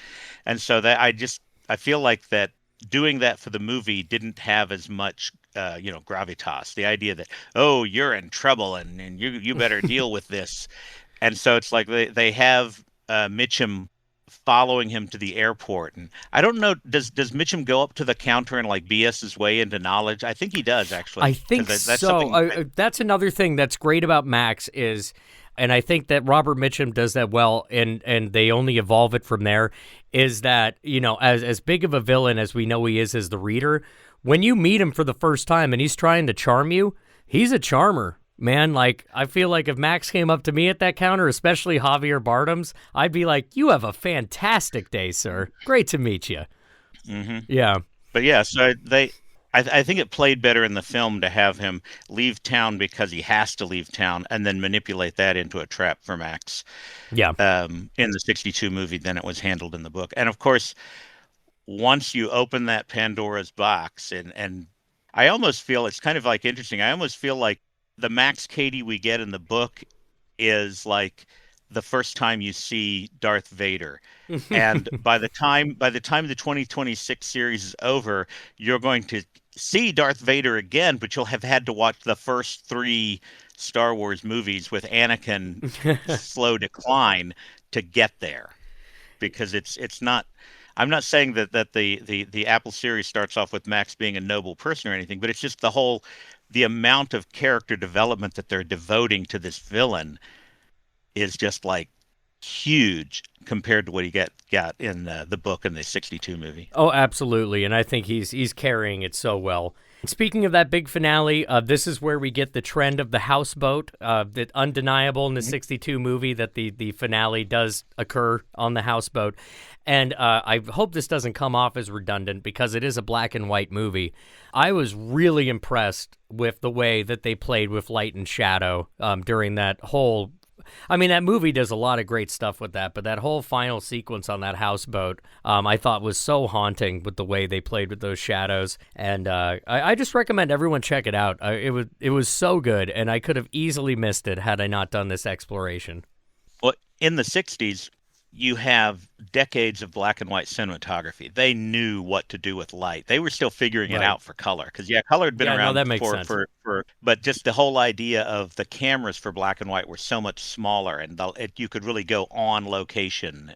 And so that I feel like that doing that for the movie didn't have as much gravitas. The idea that, oh, you're in trouble and you better deal with this. And so it's like they have Mitchum following him to the airport. And I don't know, does Mitchum go up to the counter and like BS his way into knowledge? I think he does, actually. I think so. That's another thing that's great about Max is, and I think that Robert Mitchum does that well, and they only evolve it from there, is that, as big of a villain as we know he is as the reader, when you meet him for the first time and he's trying to charm you, he's a charmer. Man, like, I feel like if Max came up to me at that counter, especially Javier Bardem's, I'd be like, you have a fantastic day, sir. Great to meet you. Mm-hmm. Yeah. But yeah, so I think it played better in the film to have him leave town because he has to leave town, and then manipulate that into a trap for Max. Yeah. In the 62 movie than it was handled in the book. And of course, once you open that Pandora's box, and I almost feel it's kind of like interesting. I almost feel like the Max Cady we get in the book is like the first time you see Darth Vader. And by the time the 2026 series is over, you're going to see Darth Vader again, but you'll have had to watch the first 3 Star Wars movies with Anakin slow decline to get there. Because it's not, I'm not saying that the Apple series starts off with Max being a noble person or anything, but it's just the amount of character development that they're devoting to this villain is just like huge compared to what he got in the book and the 62 movie. Oh, absolutely. And I think he's carrying it so well. Speaking of that big finale, this is where we get the trend of the houseboat. That undeniable in the 62 movie that the finale does occur on the houseboat. And I hope this doesn't come off as redundant because it is a black and white movie. I was really impressed with the way that they played with light and shadow during that whole... I mean, that movie does a lot of great stuff with that, but that whole final sequence on that houseboat, I thought was so haunting with the way they played with those shadows. And I just recommend everyone check it out. It was so good, and I could have easily missed it had I not done this exploration. Well, in the 60s, you have decades of black and white cinematography. They knew what to do with light. They were still figuring it out for color. Because, color had been around that makes sense. But just the whole idea of the cameras for black and white were so much smaller, and you could really go on location.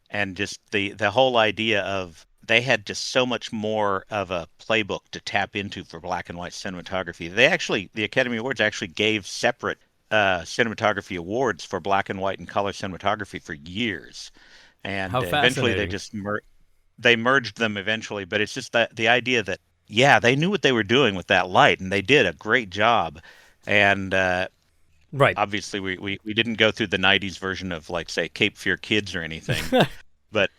And just the whole idea of they had just so much more of a playbook to tap into for black and white cinematography. The Academy Awards actually gave separate cinematography awards for black and white and color cinematography for years. and How eventually they fascinating. just they merged them eventually. But it's just that the idea that yeah, they knew what they were doing with that light, and they did a great job. And Right. obviously, we didn't go through the '90s version of like say Cape Fear Kids or anything, but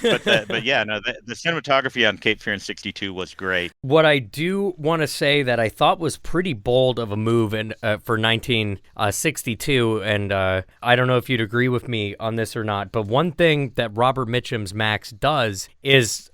but yeah, no, the cinematography on Cape Fear in '62 was great. What I do want to say that I thought was pretty bold of a move for 1962, and I don't know if you'd agree with me on this or not, but one thing that Robert Mitchum's Max does is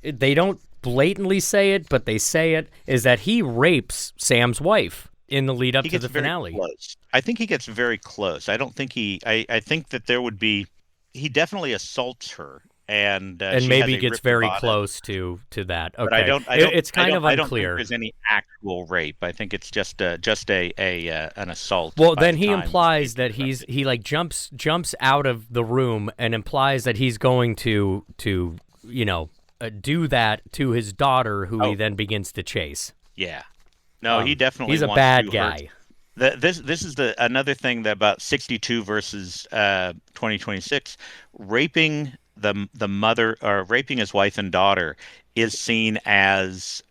they don't blatantly say it, but they say it, is that he rapes Sam's wife in the lead up He to gets the very finale. close. I think he gets very close. I don't think he. I think that there would be. He definitely assaults her, and And she has maybe a gets ripped very bottom. close to that. But I Okay, don't. I don't. it's I kind don't. of I don't think unclear. there's any actual rape. I think it's just a an assault Well, by then the he time implies Kate's that arrested. he like jumps out of the room and implies that he's going to do that to his daughter, who he Oh then begins to chase. yeah. No, he definitely He's a wants bad to hurt. guy. This is the another thing that about 62 versus 2026, raping the mother or raping his wife and daughter is seen as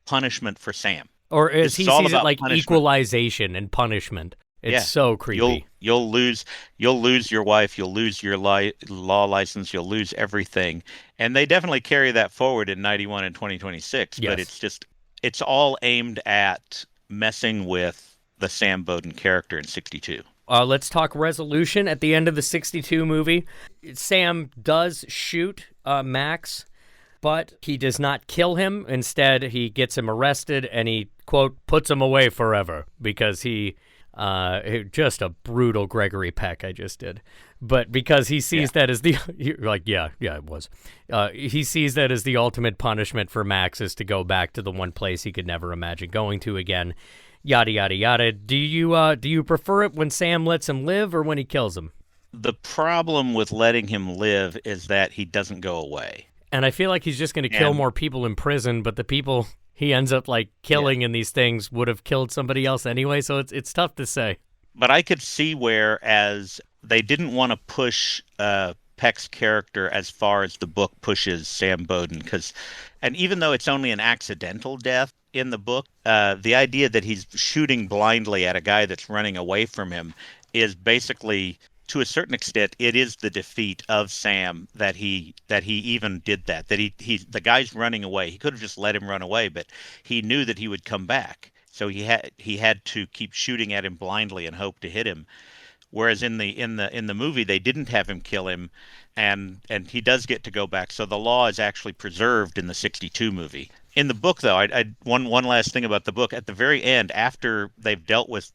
punishment for Sam. Or as This is he all sees it, about like punishment. equalization and punishment. It's Yeah, so you'll creepy. you'll lose you'll lose your wife, you'll lose your law license, you'll lose everything, and they definitely carry that forward in 91 and 2026. But Yes. it's all aimed at messing with the Sam Bowden character in 62. Let's talk resolution at the end of the 62 movie. Sam does shoot Max, but he does not kill him. Instead, he gets him arrested and he, quote, puts him away forever because just a brutal Gregory Peck I just did. But because he Yeah. sees that as you're like, yeah, it was. He sees that as the ultimate punishment for Max is to go back to the one place he could never imagine going to again. Yada, yada, yada. Do you prefer it when Sam lets him live or when he kills him? The problem with letting him live is that he doesn't go away. And I feel like he's just going to kill And more people in prison, but the people he ends up like yeah, killing in these things would have killed somebody else anyway, so it's tough to say. but I could see whereas they didn't want to push Peck's character as far as the book pushes Sam Bowden, because, and even though it's only an accidental death in the book, the idea that he's shooting blindly at a guy that's running away from him is basically, to a certain extent, it is the defeat of Sam that he even did that. That he the guy's running away. He could have just let him run away, but he knew that he would come back. So he had to keep shooting at him blindly and hope to hit him. Whereas in the movie they didn't have him kill him, and he does get to go back. So the law is actually preserved in the '62 movie. In the book, though, I one last thing about the book. At the very end, after they've dealt with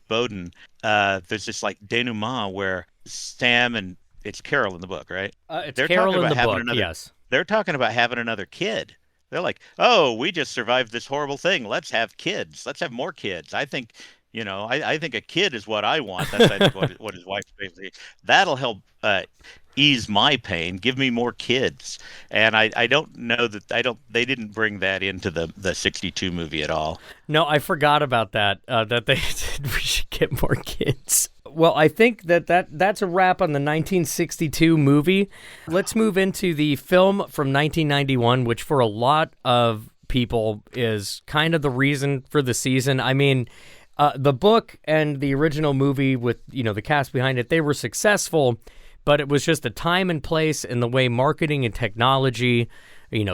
Bowden, there's this like denouement where Sam and it's Carol in the book, right? It's They're talking Carol in about the having book, another. yes. They're talking about having another kid. They're like, oh, we just survived this horrible thing. Let's have kids. Let's have more kids. I think, I think a kid is what I want. That's I think what his wife basically. That'll help ease my pain. Give me more kids. And I don't know that I don't. They didn't bring that into the '62 movie at all. No, I forgot about that. That they said we should get more kids. Well, I think that's a wrap on the 1962 movie. Let's move into the film from 1991, which for a lot of people is kind of the reason for the season. I mean, the book and the original movie with the cast behind it, they were successful, but it was just a time and place and the way marketing and technology,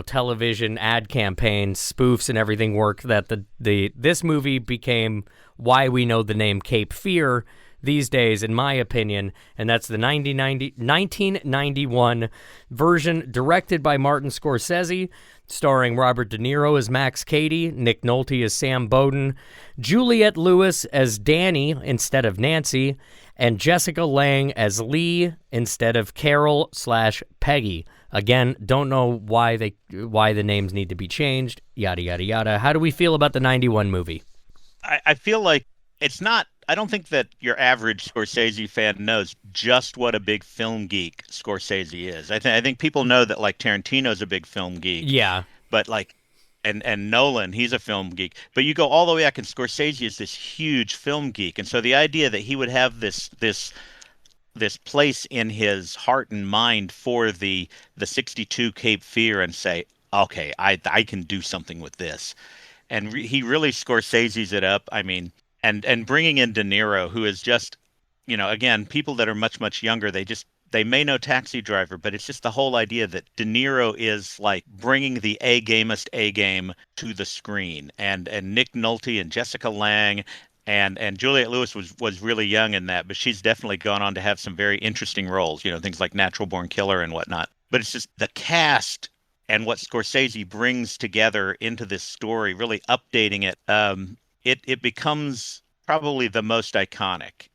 television, ad campaigns, spoofs, and everything work that this movie became why we know the name Cape Fear these days, in my opinion, and that's the 1991 version directed by Martin Scorsese, starring Robert De Niro as Max Cady, Nick Nolte as Sam Bowden, Juliette Lewis as Danny instead of Nancy, and Jessica Lange as Lee instead of Carol/Peggy. Again, don't know why the names need to be changed, yada, yada, yada. How do we feel about the 91 movie? I feel like it's not. I don't think that your average Scorsese fan knows just what a big film geek Scorsese is. I think people know that like Tarantino's a big film geek, Yeah. but like and Nolan, he's a film geek. But you go all the way back, and Scorsese is this huge film geek, and so the idea that he would have this this place in his heart and mind for the 62 Cape Fear and say, okay, I can do something with this. And he really Scorsese's it up. I mean, and bringing in De Niro, who is just, again, people that are much younger, they may know Taxi Driver, but it's just the whole idea that De Niro is like bringing the A gamest A game to the screen, and Nick Nolte and Jessica Lange. And Juliette Lewis was really young in that, but she's definitely gone on to have some very interesting roles, things like Natural Born Killer and whatnot. But it's just the cast and what Scorsese brings together into this story, really updating it. It becomes probably the most iconic.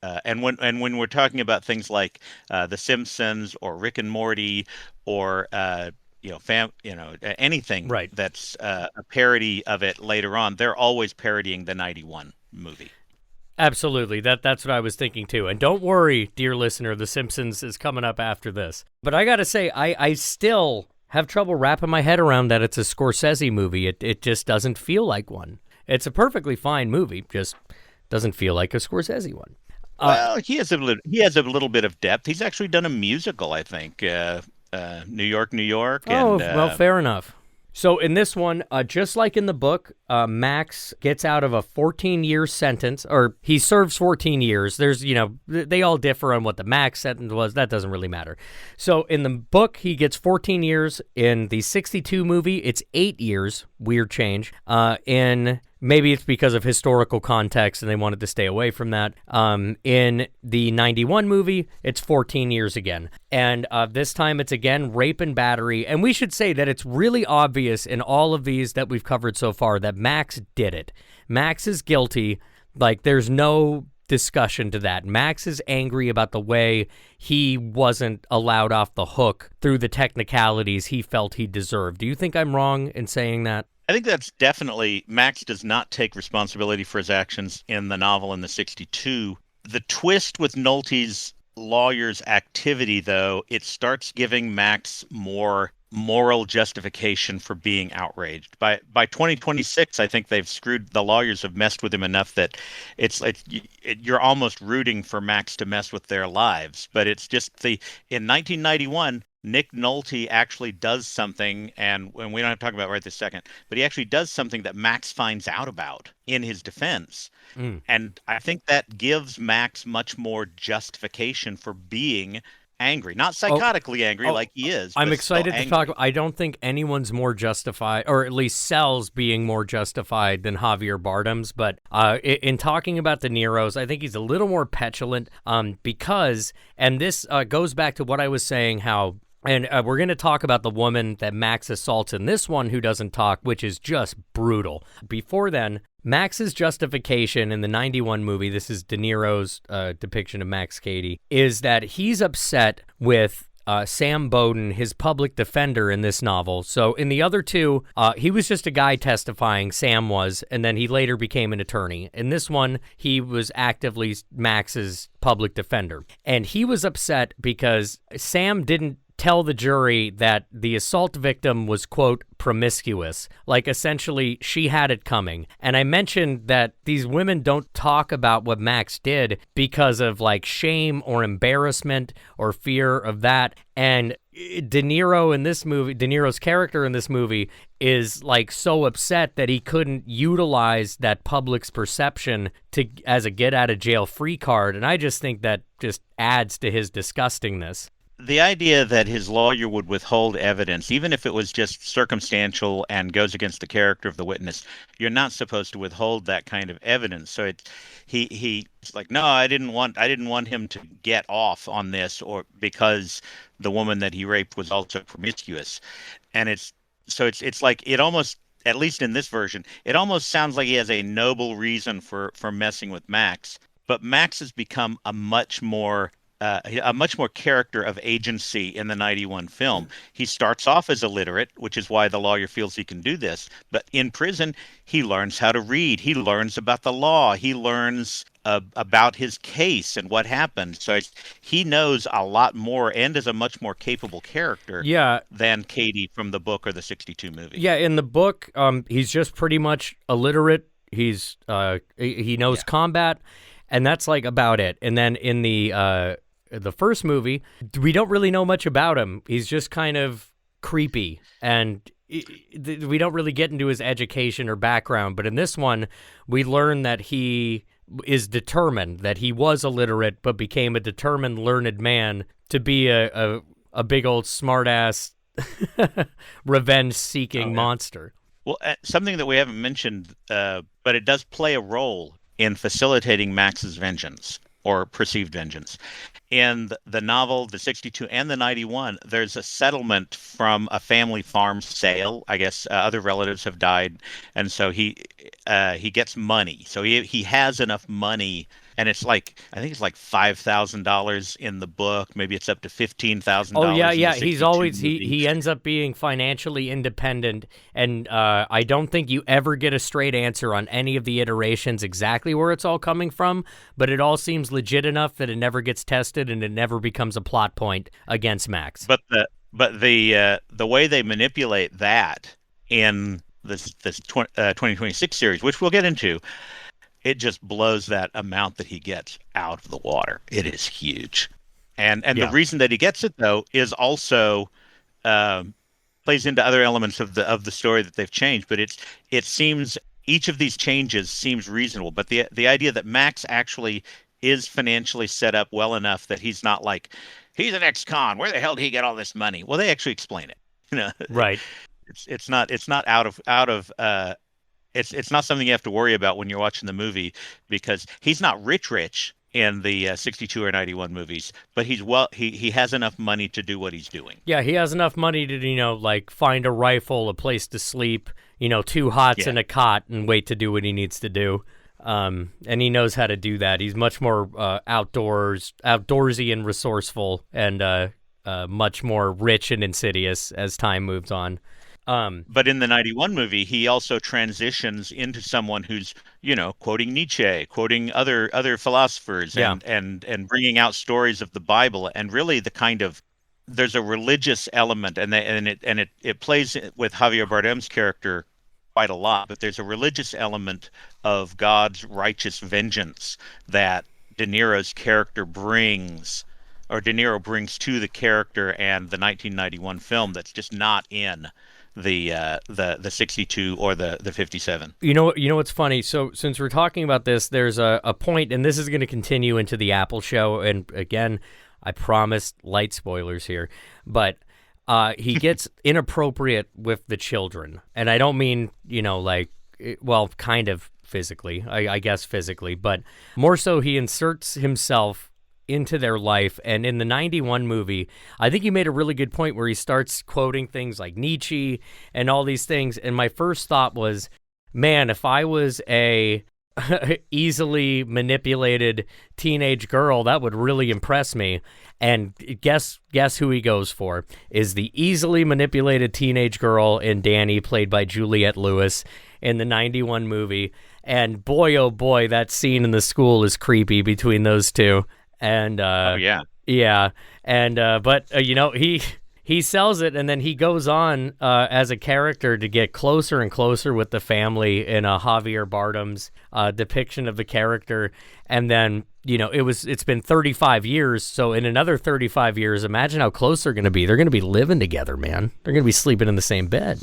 And when we're talking about things like The Simpsons or Rick and Morty or anything Right. that's a parody of it later on, they're always parodying the '91 movie. Absolutely. That's what I was thinking too. And don't worry, dear listener, The Simpsons is coming up after this. But I got to say, I still have trouble wrapping my head around that it's a Scorsese movie. It just doesn't feel like one. It's a perfectly fine movie, just doesn't feel like a Scorsese one. Well, he has a little bit of depth. He's actually done a musical, I think, New York, New York, Oh, and well, fair enough. So in this one, just like in the book, Max gets out of a 14-year sentence, or he serves 14 years. There's, they all differ on what the max sentence was. That doesn't really matter. So in the book, he gets 14 years. In the 62 movie, it's 8 years. Weird change. Maybe it's because of historical context and they wanted to stay away from that. In the 91 movie, it's 14 years again. And this time it's again rape and battery. And we should say that it's really obvious in all of these that we've covered so far that Max did it. Max is guilty. Like, there's no discussion to that. Max is angry about the way he wasn't allowed off the hook through the technicalities he felt he deserved. Do you think I'm wrong in saying that? I think that's definitely Max does not take responsibility for his actions in the novel in the 62. The twist with Nolte's lawyer's activity, though, it starts giving Max more moral justification for being outraged. By 2026, I think the lawyers have messed with him enough that you're almost rooting for Max to mess with their lives. But it's just in 1991. Nick Nolte actually does something, and we don't have to talk about it right this second, but he actually does something that Max finds out about in his defense. And I think that gives Max much more justification for being angry. Not psychotically angry like he is. I'm but excited still to talk. I don't think anyone's more justified, or at least Sells being more justified than Javier Bardem's. But in talking about De Niro's, I think he's a little more petulant because, and this goes back to what I was saying, how. And we're going to talk about the woman that Max assaults in this one who doesn't talk, which is just brutal. Before then, Max's justification in the 91 movie, this is De Niro's depiction of Max Cady, is that he's upset with Sam Bowden, his public defender in this novel. So in the other two, he was just a guy testifying, Sam was, and then he later became an attorney. In this one, he was actively Max's public defender. And he was upset because Sam didn't tell the jury that the assault victim was, quote, promiscuous. Like, essentially, she had it coming. And I mentioned that these women don't talk about what Max did because of, like, shame or embarrassment or fear of that. And De Niro in this movie, De Niro's character in this movie is, like, so upset that he couldn't utilize that public's perception as a get-out-of-jail-free card. And I just think that just adds to his disgustingness. The idea that his lawyer would withhold evidence, even if it was just circumstantial and goes against the character of the witness, you're not supposed to withhold that kind of evidence. So he's like, no, I didn't want him to get off on this, or because the woman that he raped was also promiscuous. And it's like, it almost, at least in this version, it almost sounds like he has a noble reason for messing with Max. But Max has become a much more character of agency in the 91 film. He starts off as illiterate, which is why the lawyer feels he can do this. But in prison, he learns how to read. He learns about the law. He learns about his case and what happened. So he knows a lot more and is a much more capable character than Katie from the book or the 62 movie. Yeah, in the book, he's just pretty much illiterate. He knows combat, and that's like about it. And then in the the first movie, we don't really know much about him. He's just kind of creepy, and we don't really get into his education or background. But in this one, we learn that he is determined, that he was illiterate but became a determined, learned man to be a big old smartass, revenge-seeking monster. Well, something that we haven't mentioned, but it does play a role in facilitating Max's vengeance or perceived vengeance. In the novel, the 62 and the 91, there's a settlement from a family farm sale. I guess other relatives have died, and so he gets money. So he has enough money, and it's like I think it's like $5,000 in the book. Maybe it's up to $15,000. Oh yeah, in yeah. the He's 62 always movie. he ends up being financially independent, and I don't think you ever get a straight answer on any of the iterations exactly where it's all coming from. But it all seems legit enough that it never gets tested, and it never becomes a plot point against Max. But the way they manipulate that in this 2026 series, which we'll get into, it just blows that amount that he gets out of the water. It is huge, and Yeah. the reason that he gets it though is also plays into other elements of the story that they've changed. But it seems each of these changes seems reasonable. But the idea that Max actually is financially set up well enough that he's not like he's an ex-con. Where the hell did he get all this money? Well, they actually explain it. You know, Right. it's not out of it's not something you have to worry about when you're watching the movie because he's not rich in the 62 or 91 movies, but he has enough money to do what he's doing. Yeah, he has enough money to, like find a rifle, a place to sleep, two hots Yeah. and a cot, and wait to do what he needs to do. And he knows how to do that. He's much more outdoorsy and resourceful, and much more rich and insidious as time moves on. But in the 91 movie, he also transitions into someone who's, quoting Nietzsche, quoting other philosophers Yeah. and bringing out stories of the Bible. And really the kind of there's a religious element and it plays with Javier Bardem's character quite a lot, but there's a religious element of God's righteous vengeance that De Niro's character brings, or De Niro brings to the character and the 1991 film that's just not in the 62 or the 57. You know what's funny? So since we're talking about this, there's a point, and this is going to continue into the Apple show. And again, I promised light spoilers here, but he gets inappropriate with the children, and I don't mean kind of physically, I guess physically, but more so he inserts himself into their life. And in the 91 movie, I think you made a really good point where he starts quoting things like Nietzsche and all these things. And my first thought was, man, if I was a easily manipulated teenage girl, that would really impress me. And guess who he goes for is the easily manipulated teenage girl in Danny, played by Juliette Lewis in the 91 movie. And boy, oh boy, that scene in the school is creepy between those two. And Oh yeah. yeah, and but he sells it, and then he goes on as a character to get closer and closer with the family in Javier Bardem's depiction of the character. And then it's been 35 years, so in another 35 years, imagine how close they're going to be. They're going to be living together, man. They're going to be sleeping in the same bed.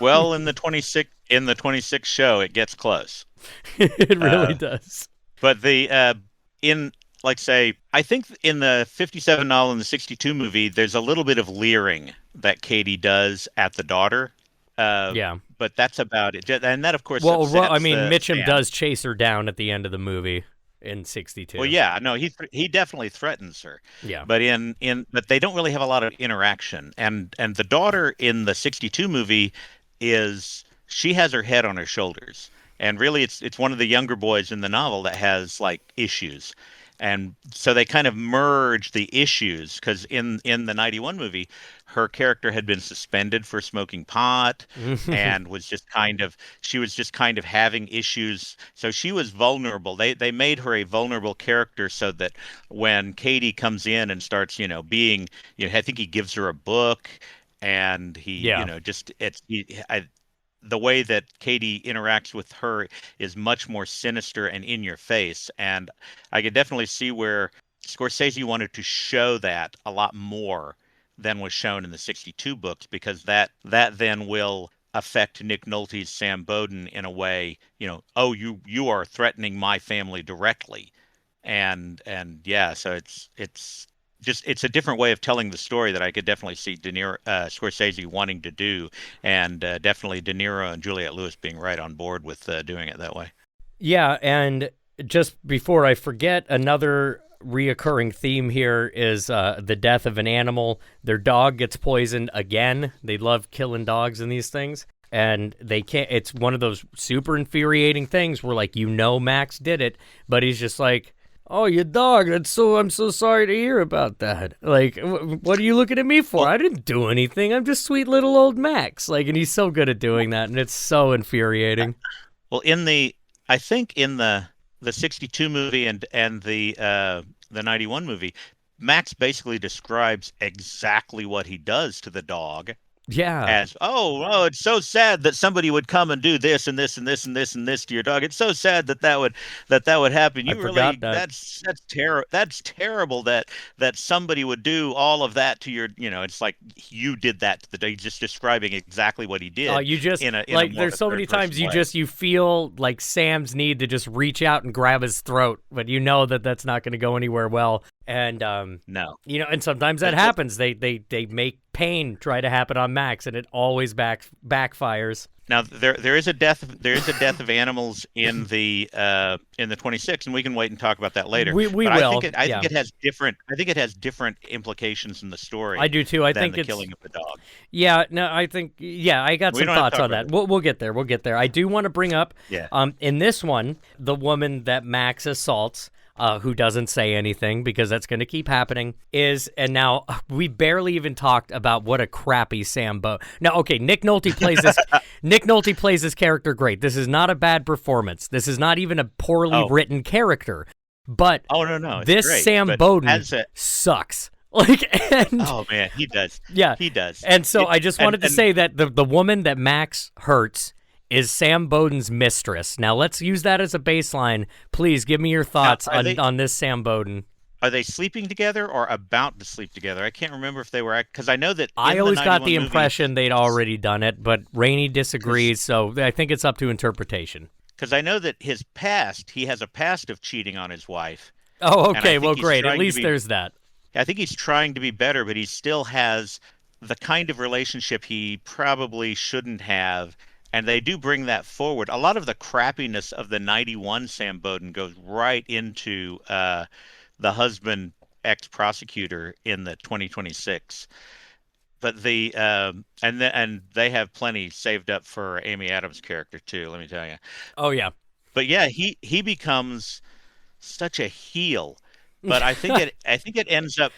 Well, in the 26 show, it gets close. It really does. But I think in the 57 novel and the 62 movie, there's a little bit of leering that Katie does at the daughter. Yeah. But that's about it. And that, of course, Well, upsets I mean, Mitchum Stan. does chase her down at the end of the movie in 62. Well, yeah, no, he definitely threatens her. Yeah. But but they don't really have a lot of interaction. And the daughter in the 62 movie she has her head on her shoulders. And really it's one of the younger boys in the novel that has like issues. And so they kind of merge the issues because in the 91 movie, her character had been suspended for smoking pot and she was just kind of having issues. So she was vulnerable. They made her a vulnerable character so that when Katie comes in and starts, being, I think he gives her a book and the way that Katie interacts with her is much more sinister and in your face. And I could definitely see where Scorsese wanted to show that a lot more than was shown in the 62 books, because that then will affect Nick Nolte's Sam Bowden in a way, oh, you are threatening my family directly. And yeah, so it's a different way of telling the story that I could definitely see Scorsese wanting to do, and definitely De Niro and Juliette Lewis being right on board with doing it that way. Yeah, and just before I forget, another reoccurring theme here is the death of an animal. Their dog gets poisoned again. They love killing dogs in these things. And they can't. It's one of those super infuriating things where, like, Max did it, but he's just like, "Oh, your dog. I'm so sorry to hear about that. Like, what are you looking at me for? I didn't do anything. I'm just sweet little old Max." Like, and he's so good at doing that, and it's so infuriating. Well, I think in the 62 movie and the 91 movie, Max basically describes exactly what he does to the dog. Yeah. As, oh, it's so sad that somebody would come and do this and this and this and this and this to your dog. It's so sad that would happen. I forgot that. That's terrible that somebody would do all of that to your. It's like you did that to the dog. He's just describing exactly what he did. You just in a like more there's so many times way. you feel like Sam's need to just reach out and grab his throat, but you know that's not going to go anywhere well. And no, and sometimes that happens. They make pain try to happen on Max, and it always backfires. Now there is a death of animals in the 26, and we can wait and talk about that later. We will. I think it has different implications in the story. I do too. I think the it's killing of the dog. Yeah, no, I think I got some thoughts on that. We'll get there. We'll get there. I do want to bring up in this one, the woman that Max assaults, who doesn't say anything because that's going to keep happening, and now we barely even talked about what a crappy Sam Bowden. Now, okay, Nick Nolte plays this. Nick Nolte plays this character great. This is not a bad performance. This is not even a poorly written character. But no, this great, Sam Bowden sucks. Oh man, he does. Yeah, he does. And so I just wanted to say that the woman that Max hurts is Sam Bowden's mistress. Now let's use that as a baseline. Please give me your thoughts on this Sam Bowden. Are they sleeping together or about to sleep together? I can't rember if they were, because I know that I always got the impression they'd already done it, but Rainey disagrees, so I think it's up to interpretation. Because I know that he has a past of cheating on his wife. Oh, okay, well, great. At least there's that. I think he's trying to be better, but he still has the kind of relationship he probably shouldn't have. And they do bring that forward. A lot of the crappiness of the 91 Sam Bowden goes right into the husband ex-prosecutor in the 2026. But and they have plenty saved up for Amy Adams' character too, let me tell you. Oh yeah. But yeah, he becomes such a heel. But I think it ends up.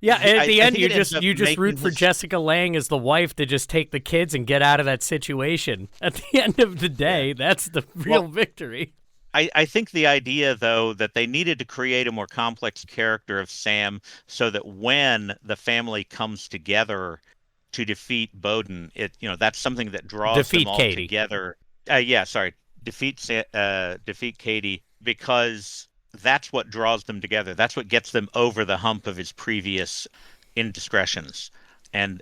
Yeah, at the end, you just root for Jessica Lange as the wife to just take the kids and get out of that situation. At the end of the day, that's the real victory. I think the idea, though, that they needed to create a more complex character of Sam so that when the family comes together to defeat Bowden, that's something that draws them all together. Defeat Katie, because that's what draws them together. That's what gets them over the hump of his previous indiscretions. And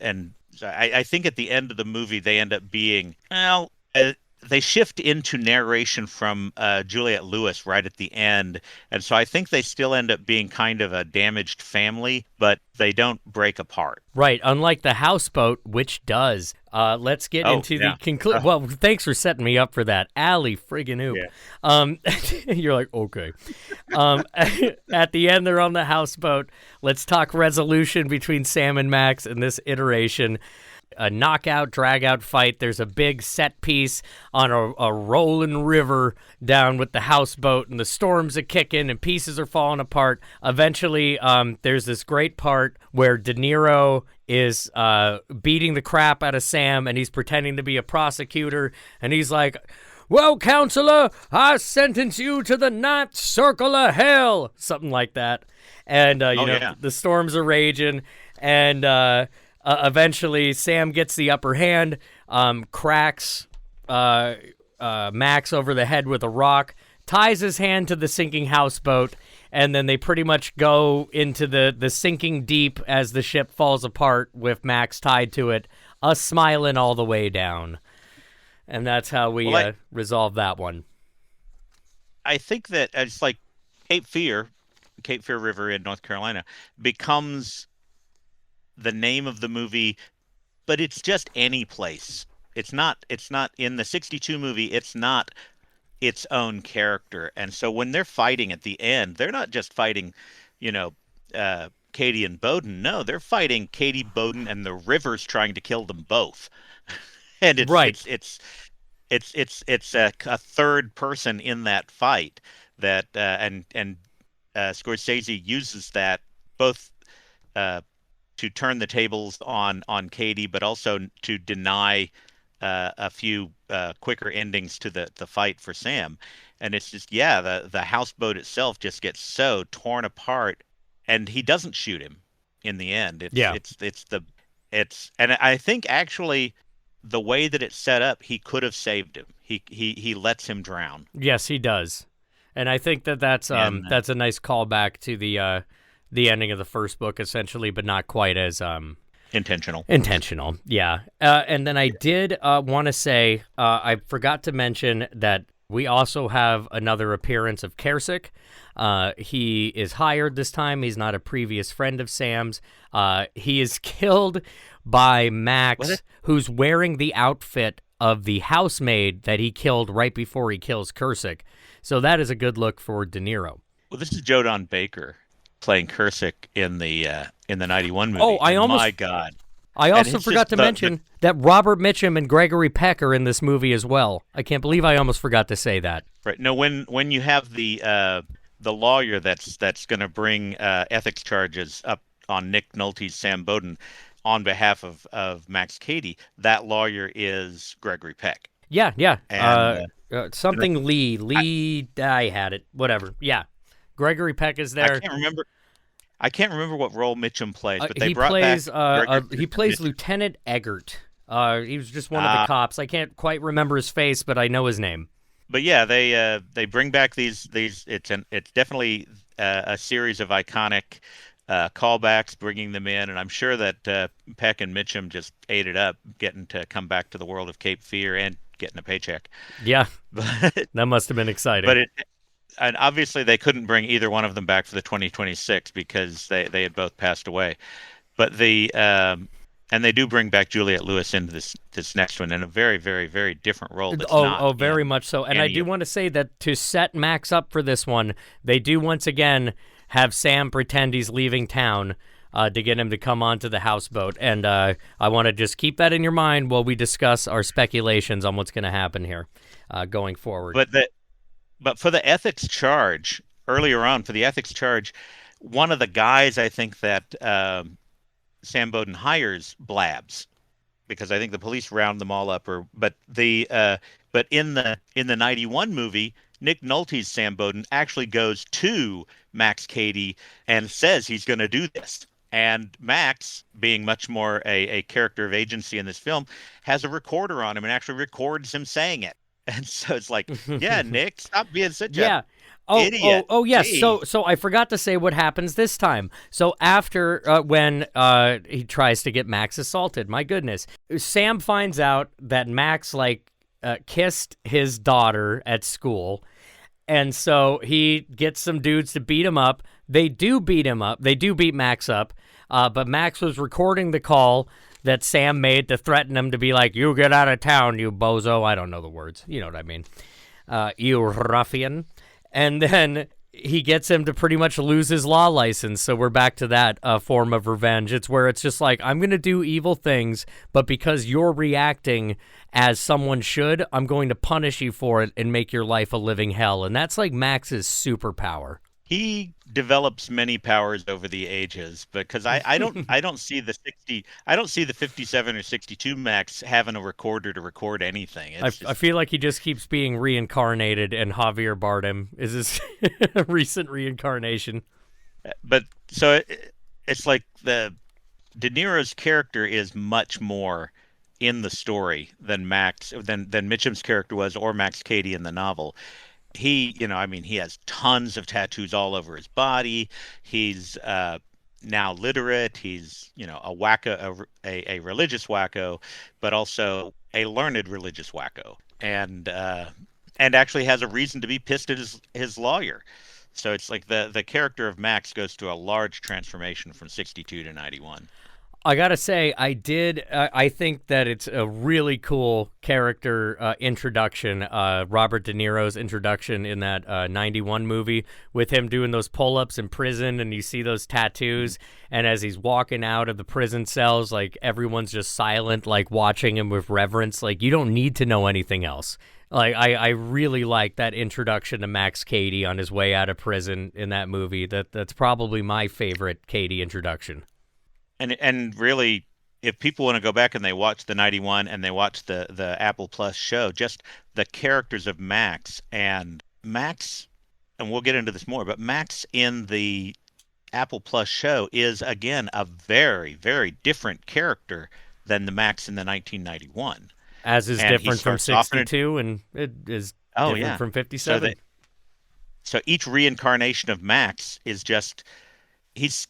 I think at the end of the movie, they end up being, they shift into narration from Juliette Lewis right at the end. And so I think they still end up being kind of a damaged family, but they don't break apart. Right. Unlike the houseboat, which does. Let's get into the conclusion. Well, thanks for setting me up for that. Allie friggin' oop. Yeah. You're like, okay. At the end, they're on the houseboat. Let's talk resolution between Sam and Max in this iteration. A knockout, drag-out fight. There's a big set piece on a rolling river down with the houseboat, and the storms are kicking, and pieces are falling apart. Eventually, there's this great part where De Niro is beating the crap out of Sam, and he's pretending to be a prosecutor, and he's like, "Well, counselor, I sentence you to the 9th circle of hell," something like that. And, the storms are raging, and eventually, Sam gets the upper hand, cracks Max over the head with a rock, ties his hand to the sinking houseboat, and then they pretty much go into the sinking deep as the ship falls apart with Max tied to it, us smiling all the way down. And that's how we Well, resolve that one. I think that it's like Cape Fear, Cape Fear River in North Carolina, becomes the name of the movie, but it's just any place. It's not in the 62 movie, it's not its own character. And so when they're fighting at the end, they're not just fighting, you know, Katie and Bowden. No, they're fighting Katie, Bowden, and the river's trying to kill them both. And Right. it's a third person in that fight that and Scorsese uses that both uh, to turn the tables on Katie, but also to deny a few quicker endings to the fight for Sam. And it's just, yeah, the houseboat itself just gets so torn apart, and he doesn't shoot him in the end. Yeah. And I think actually the way that it's set up, he could have saved him. He lets him drown. Yes, he does. And I think that's And that's a nice callback to the ending of the first book, essentially, but not quite as intentional. intentional. Yeah. And then I did want to say I forgot to mention that we also have another appearance of Kersik. He is hired this time. He's not a previous friend of Sam's. He is killed by Max, who's wearing the outfit of the housemaid that he killed right before he kills Kersik. So that is a good look for De Niro. Well, this is Joe Don Baker playing Kersik in the '91 movie. Oh, my God. I also forgot to mention that Robert Mitchum and Gregory Peck are in this movie as well. I can't believe I almost forgot to say that. Right. No, when you have the lawyer that's going to bring ethics charges up on Nick Nolte's Sam Bowden on behalf of Max Cady, that lawyer is Gregory Peck. Yeah. And, something Lee. I had it. Whatever. Yeah. Gregory Peck is there. I can't remember what role Mitchum plays, but he plays Lieutenant Eggert. He was just one of the cops. I can't quite remember his face, but I know his name. But yeah, they bring back these. It's definitely a series of iconic callbacks, bringing them in, and I'm sure that Peck and Mitchum just ate it up, getting to come back to the world of Cape Fear and getting a paycheck. Yeah, but that must have been exciting. And obviously they couldn't bring either one of them back for the 2026 because they had both passed away. But and they do bring back Juliette Lewis into this next one in a very, very, very different role. Very much so. And I do want to say that to set Max up for this one, they do once again have Sam pretend he's leaving town to get him to come onto the houseboat. And I want to just keep that in your mind while we discuss our speculations on what's going to happen here going forward. But for the ethics charge, earlier on, one of the guys I think that Sam Bowden hires blabs, because I think the police round them all up. But in the '91 movie, Nick Nolte's Sam Bowden actually goes to Max Cady and says he's going to do this. And Max, being much more a character of agency in this film, has a recorder on him and actually records him saying it. And so it's like, yeah, Nick, stop being such a idiot. Oh, yes. So I forgot to say what happens this time. So after when he tries to get Max assaulted, my goodness, Sam finds out that Max kissed his daughter at school, and so he gets some dudes to beat him up. They do beat him up. They do beat Max up, but Max was recording the call that Sam made to threaten him to be like, "You get out of town, you bozo." I don't know the words. You know what I mean. You ruffian. And then he gets him to pretty much lose his law license. So we're back to that form of revenge. It's where it's just like, I'm going to do evil things, but because you're reacting as someone should, I'm going to punish you for it and make your life a living hell. And that's like Max's superpower. He develops many powers over the ages, because I don't see the 57 or 62 Max having a recorder to record anything. I feel like he just keeps being reincarnated, and Javier Bardem is his recent reincarnation. But so it's like De Niro's character is much more in the story than Mitchum's character was, or Max Cady in the novel. he has tons of tattoos all over his body. He's now literate. He's, a wacko, a religious wacko, but also a learned religious wacko, and actually has a reason to be pissed at his lawyer. So it's like the character of Max goes through a large transformation from 62 to 91. I gotta say, I think that it's a really cool character introduction. Robert De Niro's introduction in that 91 movie with him doing those pull-ups in prison, and you see those tattoos. And as he's walking out of the prison cells, like everyone's just silent, like watching him with reverence. Like you don't need to know anything else. Like I really like that introduction to Max Cady on his way out of prison in that movie. That's probably my favorite Cady introduction. And really, if people want to go back and they watch the 91 and they watch the Apple Plus show, just the characters of Max, and we'll get into this more, but Max in the Apple Plus show is again a very, very different character than the Max in the 1991. As is And he different from starts off in 62, and it is oh different yeah, from so 57. so each reincarnation of Max is just he's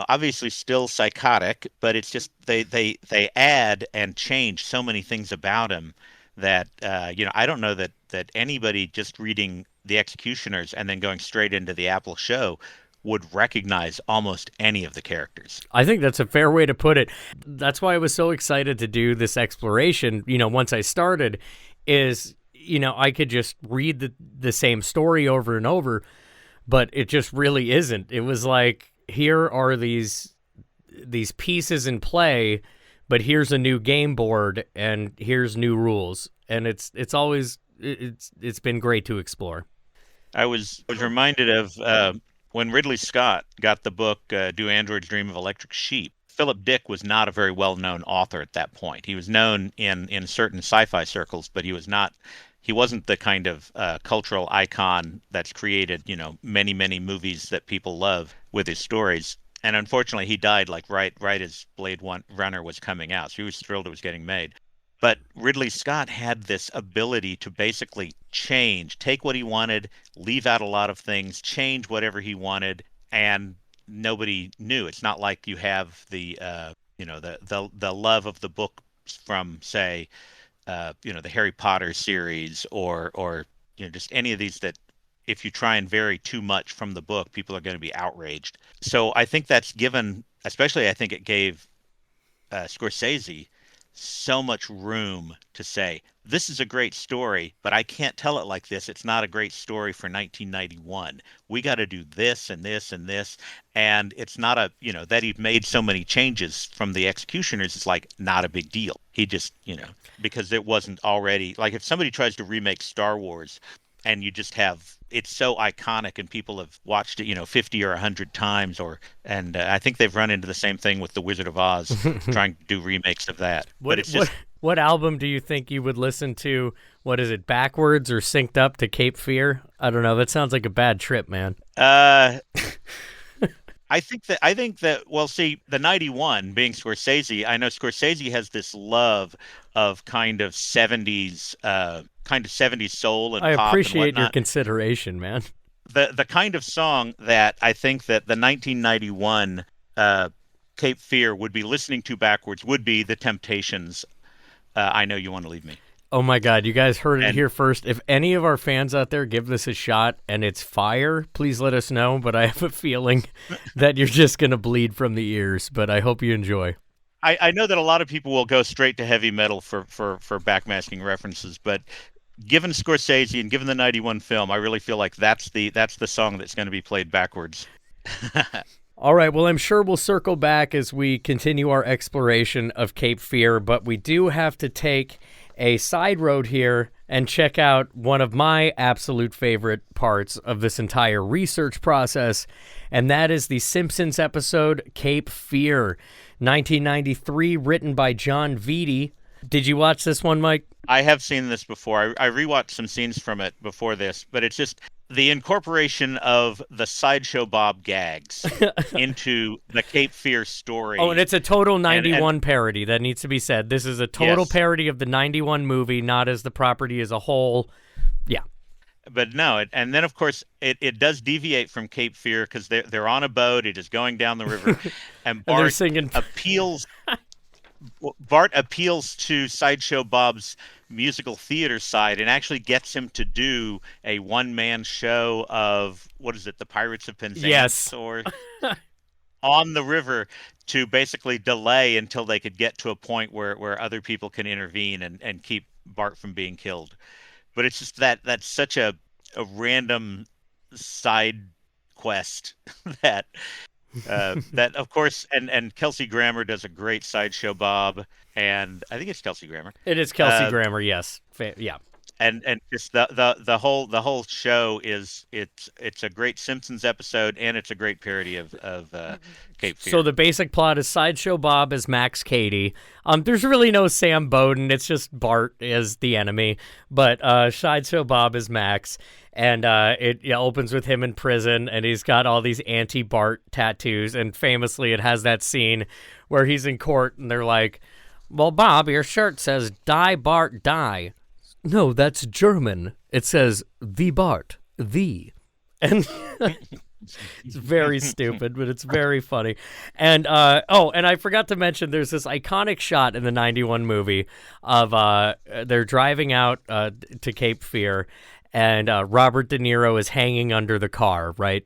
obviously still psychotic, but it's just they add and change so many things about him that I don't know that anybody just reading The Executioners and then going straight into the Apple show would recognize almost any of the characters. I think that's a fair way to put it. That's why I was so excited to do this exploration. Once I started, is I could just read the same story over and over, but it just really isn't. It was like, here are these pieces in play, but here's a new game board and here's new rules, and it's been great to explore. I was reminded of when Ridley Scott got the book Do Androids Dream of Electric Sheep. Philip Dick was not a very well-known author at that point. He was known in certain sci-fi circles, but he wasn't the kind of cultural icon that's created, many, many movies that people love with his stories. And unfortunately, he died like right as Runner was coming out. So he was thrilled it was getting made. But Ridley Scott had this ability to basically take what he wanted, leave out a lot of things, change whatever he wanted, and nobody knew. It's not like you have the love of the book from, say, the Harry Potter series or just any of these that if you try and vary too much from the book, people are going to be outraged. So I think that's given, especially I think it gave Scorsese so much room to say, this is a great story, but I can't tell it like this. It's not a great story for 1991. We got to do this and this and this. And it's not that he made so many changes from The Executioners is like not a big deal. He just, because it wasn't already, like if somebody tries to remake Star Wars and you just have, it's so iconic and people have watched it, 50 or 100 times and I think they've run into the same thing with The Wizard of Oz, trying to do remakes of that. But it's just, what album do you think you would listen to? What is it, backwards or synced up to Cape Fear? I don't know. That sounds like a bad trip, man. I think that well, see, the 91 being Scorsese, I know Scorsese has this love of kind of 70s soul and I pop appreciate and your whatnot. consideration, man. The kind of song that I think that the 1991 Cape Fear would be listening to backwards would be the Temptations. I Know You Want to Leave Me. Oh my God, you guys heard it here first. If any of our fans out there give this a shot and it's fire, please let us know. But I have a feeling that you're just going to bleed from the ears, but I hope you enjoy. I know that a lot of people will go straight to heavy metal for backmasking references, but given Scorsese and given the 91 film, I really feel like that's the song that's going to be played backwards. All right, well, I'm sure we'll circle back as we continue our exploration of Cape Fear, but we do have to take a side road here and check out one of my absolute favorite parts of this entire research process, and that is the Simpsons episode Cape Fear, 1993, written by John Vitti. Did you watch this one, Mike? I have seen this before. I rewatched some scenes from it before this, but it's just the incorporation of the Sideshow Bob gags into the Cape Fear story. Oh, and it's a total 91 parody. That needs to be said. This is a total parody of the 91 movie, not as the property as a whole. Yeah. but no, and then of course it does deviate from Cape Fear because they're on a boat. It is going down the river, and And they're singing. appeals Bart appeals to Sideshow Bob's musical theater side and actually gets him to do a one-man show of, what is it, the Pirates of Penzance, Yes. or on the river, to basically delay until they could get to a point where other people can intervene and keep Bart from being killed. But it's just that's such a random side quest that that of course, and Kelsey Grammer does a great Sideshow Bob, and I think it's Kelsey Grammer. It is Kelsey Grammer, yes. Yeah. And just the whole show is, it's a great Simpsons episode, and it's a great parody of Cape Fear. So the basic plot is Sideshow Bob is Max Cady. There's really no Sam Bowden. It's just Bart is the enemy. But Sideshow Bob is Max. And it opens with him in prison, and he's got all these anti-Bart tattoos. And famously, it has that scene where he's in court, and they're like, "Well, Bob, your shirt says 'Die Bart Die.'" "No, that's German. It says 'The Bart, the.'" And it's very stupid, but it's very funny. And and I forgot to mention, there's this iconic shot in the '91 movie of they're driving out to Cape Fear, and Robert De Niro is hanging under the car, right?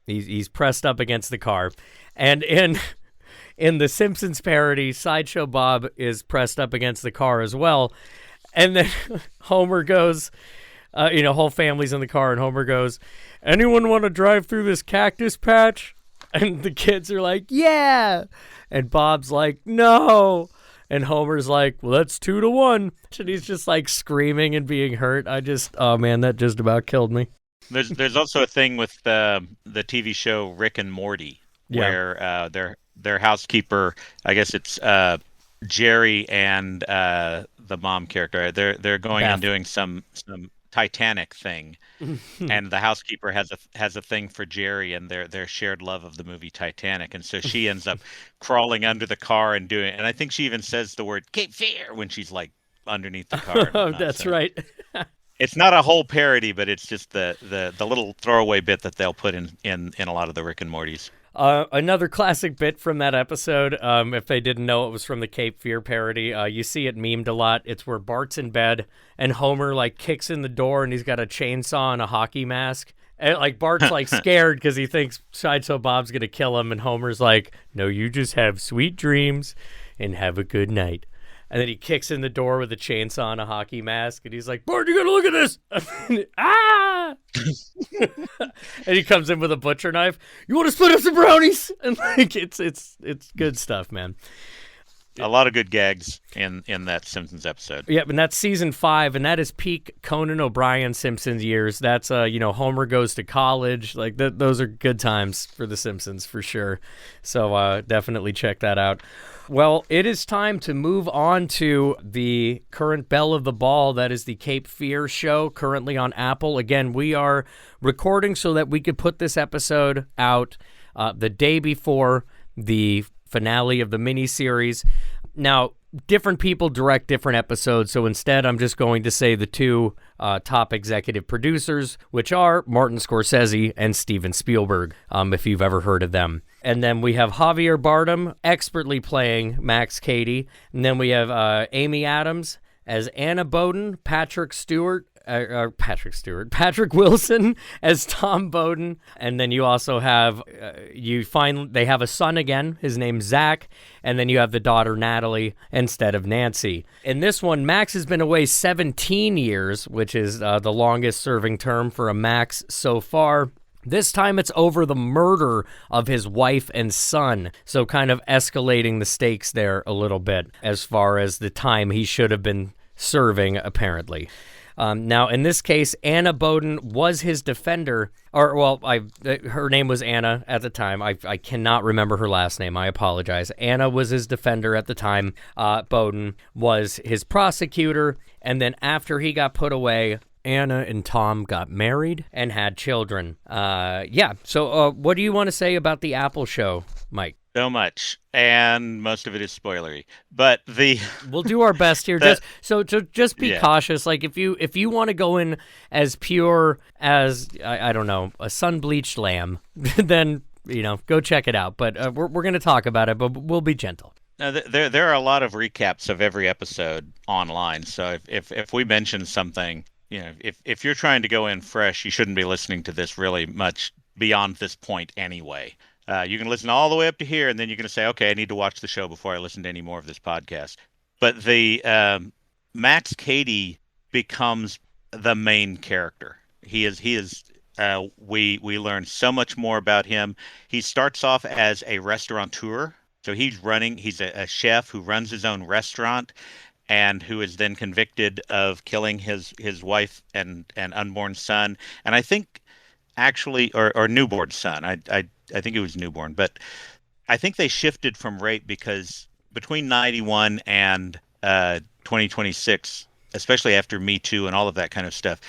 He's pressed up against the car, and in the Simpsons parody, Sideshow Bob is pressed up against the car as well. And then Homer goes, whole family's in the car, and Homer goes, "Anyone want to drive through this cactus patch?" And the kids are like, "Yeah." And Bob's like, "No." And Homer's like, "Well, that's 2-1. And he's just like screaming and being hurt. Oh man, that just about killed me. There's also a thing with the TV show Rick and Morty, where their housekeeper, I guess it's Jerry, and the mom character, they're going Beth. and doing some Titanic thing, and the housekeeper has a thing for Jerry and their shared love of the movie Titanic, and so she ends up crawling under the car and doing, and I think she even says the word Cape Fear when she's like underneath the car. And Oh, that's right. It's not a whole parody, but it's just the little throwaway bit that they'll put in a lot of the Rick and Mortys. Another classic bit from that episode, if they didn't know it was from the Cape Fear parody, you see it memed a lot. It's where Bart's in bed and Homer like kicks in the door and he's got a chainsaw and a hockey mask. And like Bart's like scared because he thinks Sideshow Bob's going to kill him. And Homer's like, "No, you just have sweet dreams and have a good night." And then he kicks in the door with a chainsaw and a hockey mask, and he's like, "Bart, you gotta look at this!" Ah! And he comes in with a butcher knife. "You want to split up some brownies?" And like, it's good stuff, man. A lot of good gags in that Simpsons episode. Yeah, and that's season 5, and that is peak Conan O'Brien Simpsons years. That's Homer goes to college. Like those are good times for the Simpsons for sure. So definitely check that out. Well, it is time to move on to the current belle of the ball. That is the Cape Fear show, currently on Apple. Again, we are recording so that we could put this episode out the day before the finale of the miniseries. Now, different people direct different episodes, so instead I'm just going to say the two top executive producers, which are Martin Scorsese and Steven Spielberg, if you've ever heard of them. And then we have Javier Bardem expertly playing Max Cady. And then we have Amy Adams as Anna Bowden, Patrick Wilson as Tom Bowden, and then you also have they have a son again. His name's Zach, and then you have the daughter Natalie instead of Nancy. In this one, Max has been away 17 years, which is the longest serving term for a Max so far. This time it's over the murder of his wife and son, so kind of escalating the stakes there a little bit as far as the time he should have been serving, apparently. Now, in this case, Anna Bowden was his defender, her name was Anna at the time. I cannot remember her last name. I apologize. Anna was his defender at the time. Bowden was his prosecutor, and then after he got put away, Anna and Tom got married and had children. So what do you want to say about the Apple show, Mike? So much, and most of it is spoilery. But We'll do our best here. the Just be yeah, cautious. Like if you want to go in as pure as I don't know, a sun bleached lamb, then go check it out. But we're gonna talk about it, but we'll be gentle. no, there are a lot of recaps of every episode online. So if we mention something, if you're trying to go in fresh, you shouldn't be listening to this really much beyond this point anyway. You can listen all the way up to here, and then you're going to say, okay, I need to watch the show before I listen to any more of this podcast. But the Max Cady becomes the main character. He is. We learn so much more about him. He starts off as a restaurateur, so he's a chef who runs his own restaurant and who is then convicted of killing his wife and unborn son. And I think actually, or newborn son. I think it was newborn, but I think they shifted from rape because between 91 and 2026, especially after Me Too and all of that kind of stuff,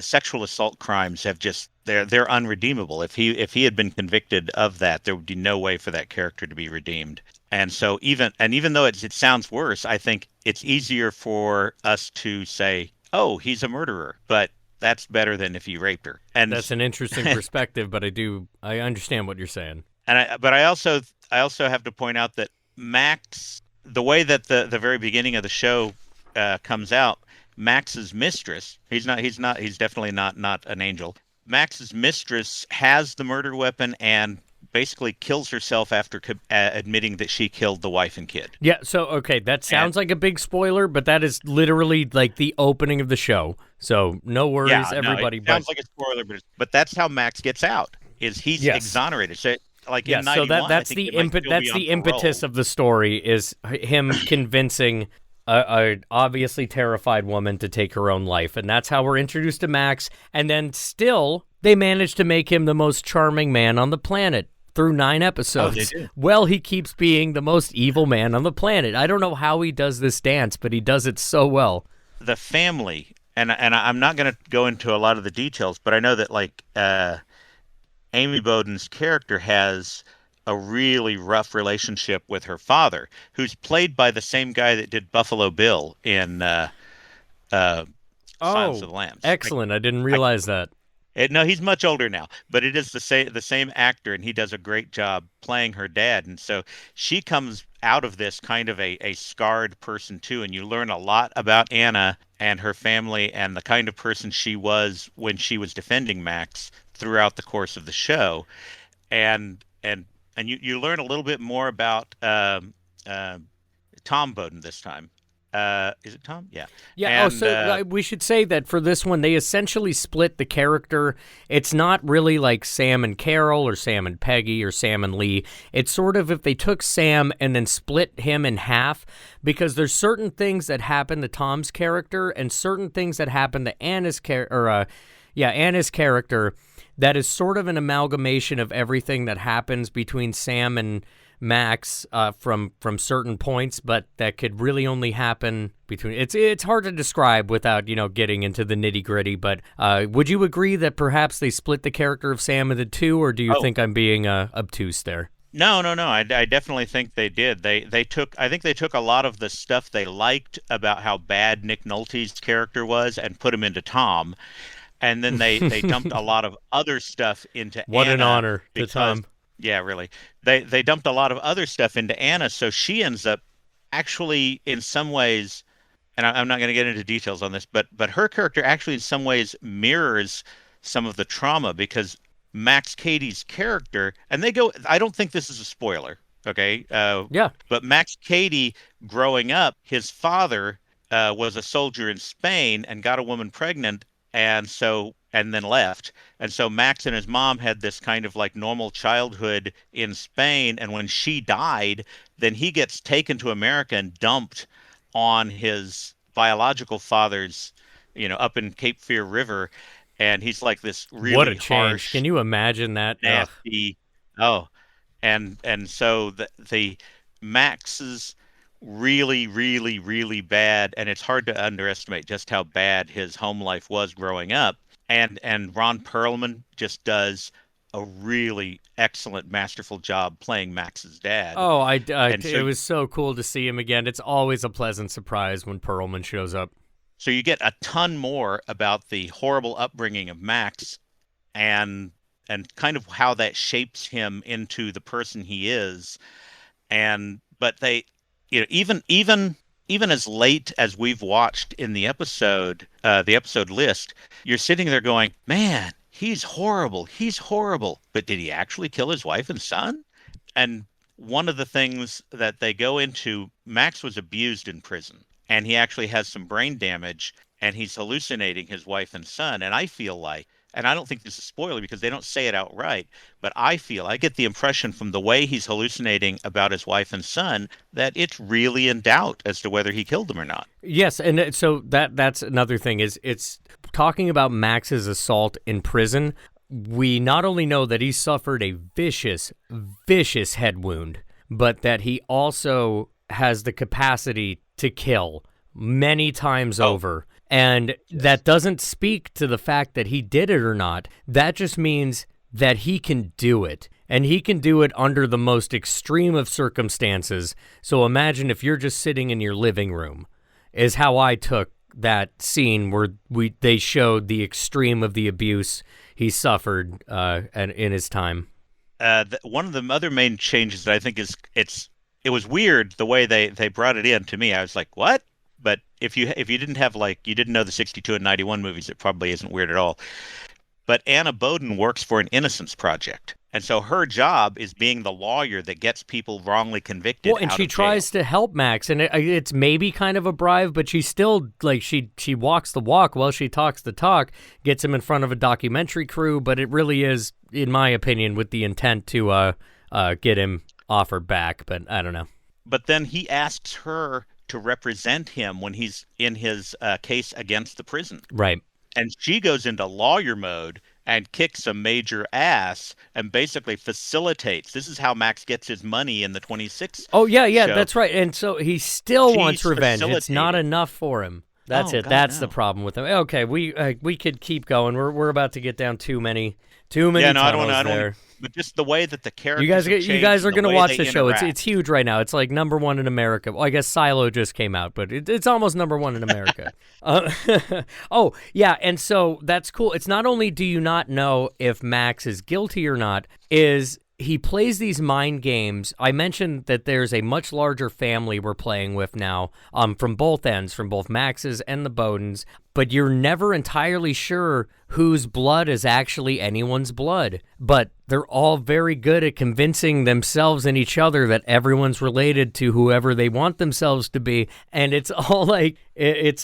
sexual assault crimes have just they're unredeemable. If he had been convicted of that, there would be no way for that character to be redeemed. And so even though it sounds worse, I think it's easier for us to say, "Oh, he's a murderer," but that's better than if he raped her. That's an interesting perspective, but I understand what you're saying. But I also have to point out that Max, the way that the very beginning of the show comes out, Max's mistress, he's definitely not an angel. Max's mistress has the murder weapon and basically kills herself after admitting that she killed the wife and kid. Yeah, so okay, that And sounds like a big spoiler, but that is literally like the opening of the show. So no worries, yeah, no, it everybody. But sounds like a spoiler, but that's how Max gets out. Is he's yes, exonerated. So like in yes. So '91, I that's think the he might impetus. still That's be on the impetus parole. of the story is him convincing a obviously terrified woman to take her own life, and that's how we're introduced to Max. And then still, they managed to make him the most charming man on the planet through 9 Oh, they episodes. do. Well, he keeps being the most evil man on the planet. I don't know how he does this dance, but he does it so well. The family, and I'm not going to go into a lot of the details, but I know that like Amy Bowden's character has a really rough relationship with her father, who's played by the same guy that did Buffalo Bill in uh, Silence of Oh, the Lambs. excellent. I didn't I realize that. No, he's much older now, but it is the same actor, and he does a great job playing her dad. And so she comes out of this kind of a scarred person too, and you learn a lot about Anna and her family and the kind of person she was when she was defending Max throughout the course of the show. And you learn a little bit more about uh, Tom Bowden this time. Is it Tom? Yeah. Yeah. Oh, And so we should say that for this one, they essentially split the character. It's not really like Sam and Carol or Sam and Peggy or Sam and Lee. It's sort of if they took Sam and then split him in half, because there's certain things that happen to Tom's character and certain things that happen to Anna's Anna's character. That is sort of an amalgamation of everything that happens between Sam and Max from certain points, but that could really only happen between. It's hard to describe without getting into the nitty gritty. But would you agree that perhaps they split the character of Sam into two, or do you oh, think I'm being obtuse there? no, no, no. I definitely think they did. They took. I think they took a lot of the stuff they liked about how bad Nick Nolte's character was and put him into Tom, and then they dumped a lot of other stuff into What an Anna honor to because Tom. yeah, really. They dumped a lot of other stuff into Anna, so she ends up actually in some ways, and I'm not going to get into details on this, but her character actually in some ways mirrors some of the trauma because Max Cady's character, and they go, I don't think this is a spoiler, okay? Yeah. But Max Cady growing up, his father was a soldier in Spain and got a woman pregnant, and then left. And so Max and his mom had this kind of like normal childhood in Spain, and when she died, then he gets taken to America and dumped on his biological father's, up in Cape Fear River, and he's like this What a really change! harsh, Can you imagine that? Ugh. nasty. Oh, and so the Max's really, really, really bad, and it's hard to underestimate just how bad his home life was growing up. And Ron Perlman just does a really excellent, masterful job playing Max's dad. Oh, And so it was so cool to see him again. It's always a pleasant surprise when Perlman shows up. so you get a ton more about the horrible upbringing of Max and kind of how that shapes him into the person he is. And but they, even as late as we've watched in the episode list, you're sitting there going, man, he's horrible, but did he actually kill his wife and son? And one of the things that they go into, Max was abused in prison, and he actually has some brain damage, and he's hallucinating his wife and son. And I feel like, and I don't think this is a spoiler because they don't say it outright, but I get the impression from the way he's hallucinating about his wife and son that it's really in doubt as to whether he killed them or not. Yes, and so that's another thing is it's talking about Max's assault in prison. We not only know that he suffered a vicious, vicious head wound, but that he also has the capacity to kill many times over. And that doesn't speak to the fact that he did it or not. That just means that he can do it. And he can do it under the most extreme of circumstances. So imagine if you're just sitting in your living room, is how I took that scene where they showed the extreme of the abuse he suffered in his time. One of the other main changes that I think it was weird the way they brought it in to me. I was like, what? But if you didn't have you didn't know the 62 and 91 movies, it probably isn't weird at all. But Anna Boden works for an Innocence Project. And so her job is being the lawyer that gets people wrongly convicted. Well, and she tries to help Max, and it's maybe kind of a bribe, but she still, she walks the walk while she talks the talk, gets him in front of a documentary crew, but it really is, in my opinion, with the intent to get him offered back, but I don't know. But then he asks her to represent him when he's in his case against the prison. Right. And she goes into lawyer mode and kicks a major ass and basically facilitates. This is how Max gets his money in the 26. Oh, yeah, show. That's right. And so he still wants revenge. It's not enough for him. That's it. God, That's no. the problem with him. Okay, we could keep going. We're about to get down too many I tunnels there. But just the way that the characters You guys are going to watch the show. Interact. It's huge right now. It's like number one in America. Well, I guess Silo just came out, but it's almost number one in America. Oh, yeah, and so that's cool. It's not only do you not know if Max is guilty or not, is he plays these mind games. I mentioned that there's a much larger family we're playing with now, from both ends, from both Max's and the Bodens, but you're never entirely sure whose blood is actually anyone's blood. But they're all very good at convincing themselves and each other that everyone's related to whoever they want themselves to be. And it's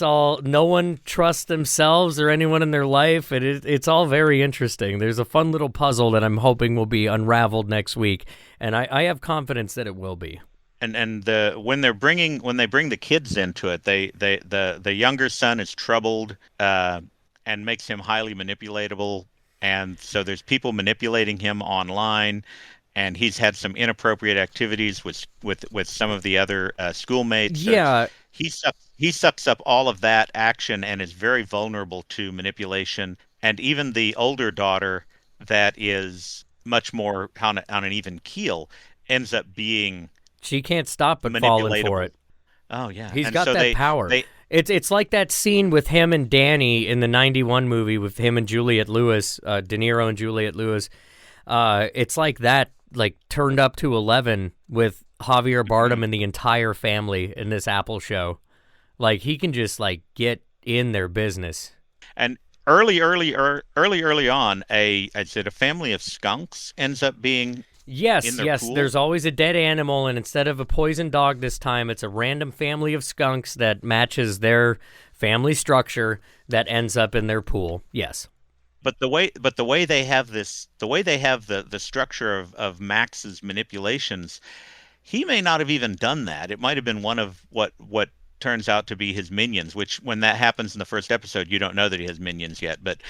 all no one trusts themselves or anyone in their life. And it's all very interesting. There's a fun little puzzle that I'm hoping will be unraveled next week. And I have confidence that it will be. And when they bring the kids into it, the younger son is troubled and makes him highly manipulatable, and so there's people manipulating him online, and he's had some inappropriate activities with some of the other schoolmates. So Yeah. he sucks up all of that action and is very vulnerable to manipulation. And even the older daughter, that is much more on an even keel, ends up being. She can't stop but falling for it. Oh, yeah. He's And got so that power. It's like that scene with him and Danny in the 91 movie with him and Juliette Lewis, De Niro and Juliette Lewis. It's like that, turned up to 11 with Javier Bardem and the entire family in this Apple show. He can just, get in their business. And early on, a family of skunks ends up being. Yes. Pool? There's always a dead animal, and instead of a poison dog this time, it's a random family of skunks that matches their family structure that ends up in their pool. Yes. But the way they have the structure of Max's manipulations, he may not have even done that. It might have been one of what turns out to be his minions, which when that happens in the first episode, you don't know that he has minions yet, but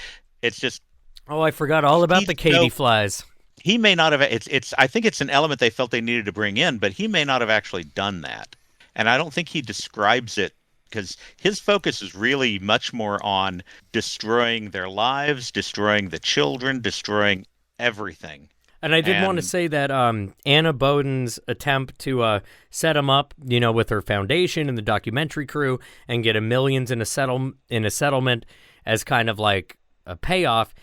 it's just. Oh, I forgot all about the Katy flies. He may not have. I think it's an element they felt they needed to bring in, but he may not have actually done that. And I don't think he describes it because his focus is really much more on destroying their lives, destroying the children, destroying everything. And I did want to And say that Anna Boden's attempt to set him up, with her foundation and the documentary crew, and get millions in a settlement as kind of like a payoff,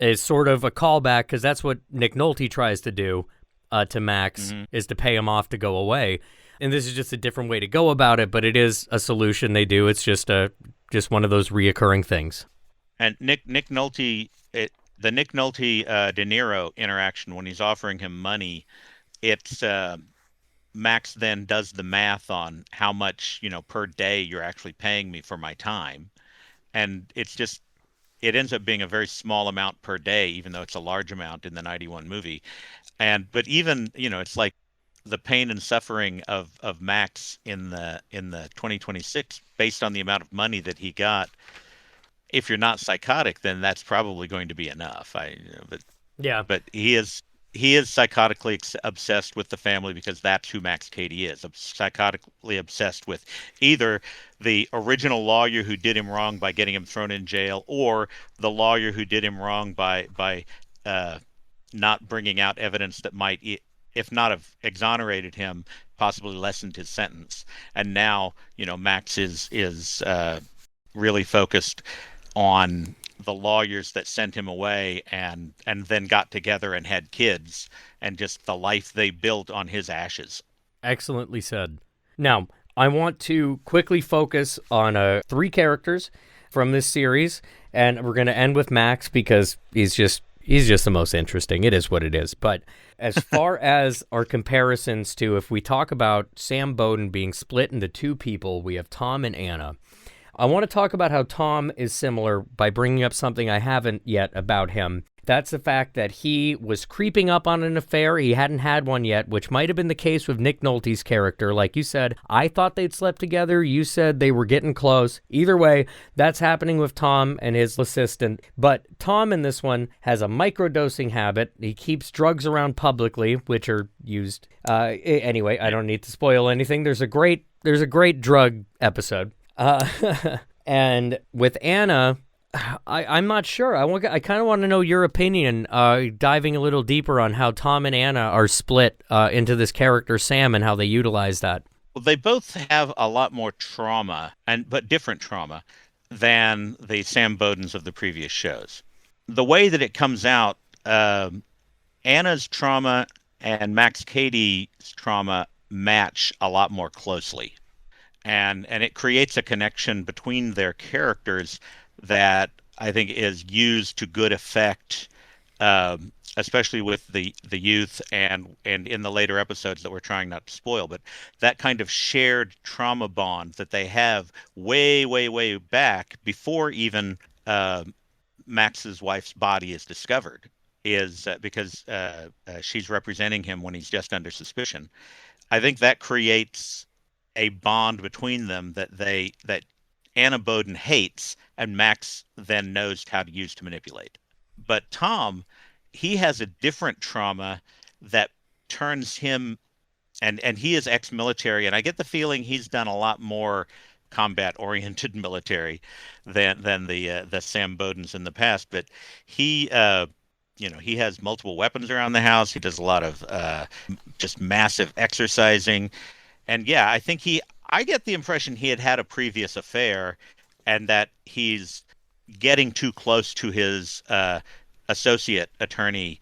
is sort of a callback, because that's what Nick Nolte tries to do to Max, is to pay him off to go away. And this is just a different way to go about it, but it is a solution they do. It's just one of those reoccurring things. And Nick Nolte, the Nick Nolte De Niro interaction when he's offering him money, it's Max then does the math on how much per day you're actually paying me for my time, and it ends up being a very small amount per day, even though it's a large amount in the 91 movie. But even it's like the pain and suffering of Max in the 2026, based on the amount of money that he got. If you're not psychotic, then that's probably going to be enough. Yeah. But he is psychotically obsessed with the family, because that's who Max Cady is. Psychotically obsessed with either the original lawyer who did him wrong by getting him thrown in jail, or the lawyer who did him wrong by not bringing out evidence that might, if not have exonerated him, possibly lessened his sentence. And now, Max is really focused on the lawyers that sent him away and then got together and had kids, and just the life they built on his ashes. Excellently said. Now, I want to quickly focus on 3 characters from this series, and we're going to end with Max because he's just the most interesting. It is what it is. But as far as our comparisons to, if we talk about Sam Bowden being split into 2 people, we have Tom and Anna. I want to talk about how Tom is similar by bringing up something I haven't yet about him. That's the fact that he was creeping up on an affair. He hadn't had one yet, which might have been the case with Nick Nolte's character. Like you said, I thought they'd slept together. You said they were getting close. Either way, that's happening with Tom and his assistant. But Tom in this one has a microdosing habit. He keeps drugs around publicly, which are used. Anyway, I don't need to spoil anything. There's a great drug episode. And with Anna, I'm not sure. I kind of want to know your opinion, diving a little deeper on how Tom and Anna are split into this character Sam and how they utilize that. Well, they both have a lot more trauma, but different trauma, than the Sam Bowdens of the previous shows. The way that it comes out, Anna's trauma and Max Cady's trauma match a lot more closely. And it creates a connection between their characters that I think is used to good effect, especially with the youth and in the later episodes that we're trying not to spoil. But that kind of shared trauma bond that they have way, way, way back before even Max's wife's body is discovered, is because she's representing him when he's just under suspicion. I think that creates a bond between them that Anna Bowden hates, and Max then knows how to use to manipulate. But Tom, he has a different trauma that turns him, and he is ex-military, and I get the feeling he's done a lot more combat-oriented military than the Sam Bowdens in the past. But he he has multiple weapons around the house. He does a lot of just massive exercising. And yeah, I get the impression he had a previous affair, and that he's getting too close to his associate attorney,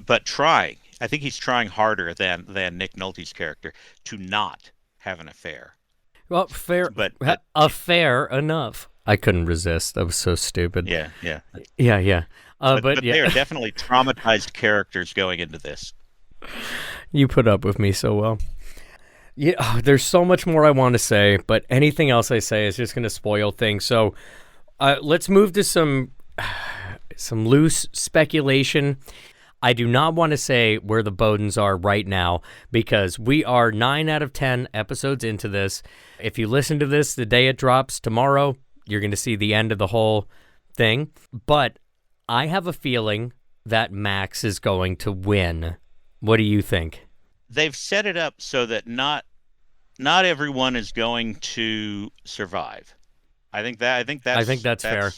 but trying. I think he's trying harder than Nick Nolte's character to not have an affair. Well, fair, but affair enough. I couldn't resist. That was so stupid. Yeah. But they are definitely traumatized characters going into this. You put up with me so well. Yeah, there's so much more I want to say, but anything else I say is just going to spoil things. So let's move to some loose speculation. I do not want to say where the Bowdens are right now, because we are 9 out of 10 episodes into this. If you listen to this the day it drops tomorrow, you're going to see the end of the whole thing. But I have a feeling that Max is going to win. What do you think? They've set it up so that not everyone is going to survive. I think that's fair.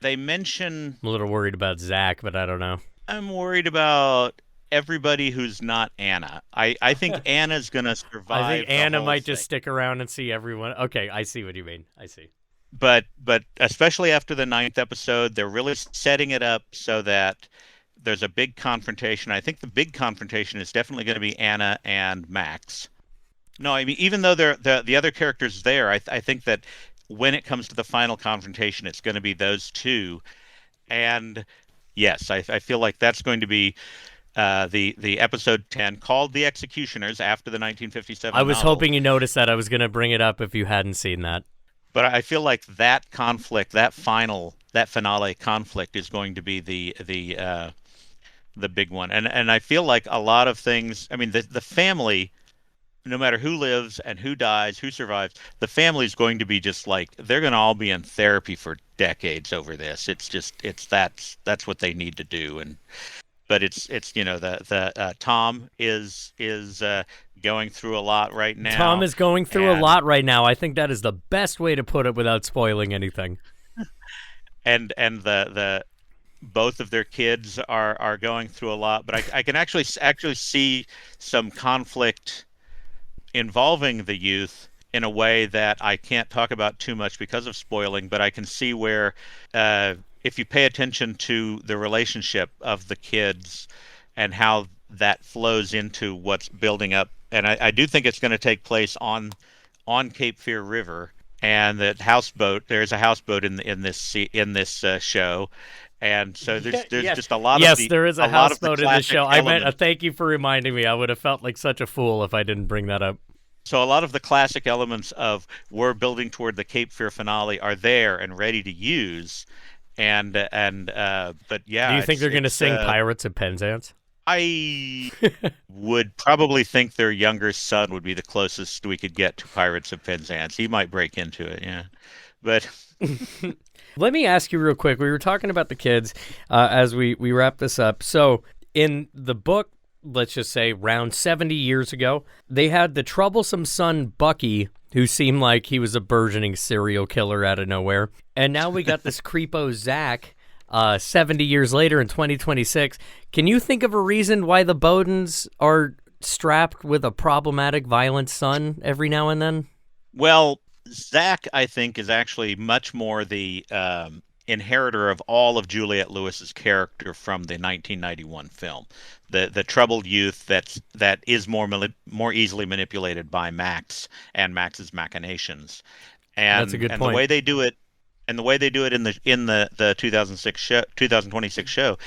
They mention, I'm a little worried about Zach, but I don't know. I'm worried about everybody who's not Anna. I think Anna's going to I think survive the Anna whole might just thing. stick around and see everyone. Okay, I see what you mean. I see. But especially after the ninth episode, they're really setting it up so that there's a big confrontation. I think the big confrontation is definitely going to be Anna and Max. No, I mean even though the other characters there, I think that when it comes to the final confrontation, it's going to be those two. And yes, I feel like that's going to be the episode 10 called The Executioners after the I 1957 was novel. hoping you noticed that. I was going to bring it up if you hadn't seen that. But I feel like that conflict, that finale conflict is going to be the big one. And I feel like a lot of things, I mean the family, no matter who lives and who dies, who survives, the family's going to be just like they're going to all be in therapy for decades over this. That's what they need to do. And but it's the Tom is going through a lot right Tom now, is going through a and lot right now. I think that is the best way to put it without spoiling anything. and the both of their kids are going through a lot. But I can actually see some conflict involving the youth in a way that I can't talk about too much because of spoiling, but I can see where if you pay attention to the relationship of the kids and how that flows into what's building up, and I do think it's going to take place on Cape Fear River, and that houseboat. There's a houseboat in this show, and so there's Yes, just a lot of yes, the there is a a lot of the houseboat in the classic show. I meant elements. thank you for reminding me. I would have felt like such a fool if I didn't bring that up. So a lot of the classic elements of we're building toward the Cape Fear finale are there and ready to use, and but Do yeah, you think they're going to it's sing Pirates of Penzance? I would probably think their younger son would be the closest we could get to Pirates of Penzance. He might break into it, yeah, but Let me ask you real quick. We were talking about the kids as we wrap this up. So in the book, let's just say around 70 years ago, they had the troublesome son Bucky, who seemed like he was a burgeoning serial killer out of nowhere. And now we got this creepo Zach 70 years later in 2026. Can you think of a reason why the Bowdens are strapped with a problematic, violent son every now and then? well, Zach, I think, is actually much more the inheritor of all of Juliette Lewis's character from the 1991 film. The troubled youth that is more easily manipulated by Max and Max's machinations. That's a And good and the point. way they do it and the way they do it in the 2026 show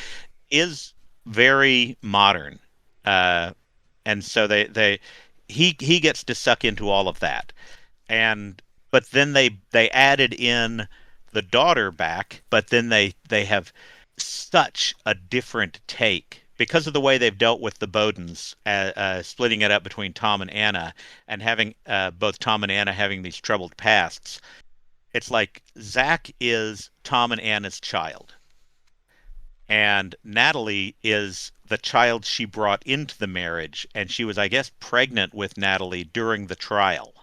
is very modern. Uh, and so he gets to suck into all of that, and but then they added in the daughter back, but then they have such a different take because of the way they've dealt with the Bowdens, splitting it up between Tom and Anna, and having both Tom and Anna having these troubled pasts. It's like Zach is Tom and Anna's child, and Natalie is the child she brought into the marriage, and she was, I guess, pregnant with Natalie during the trial.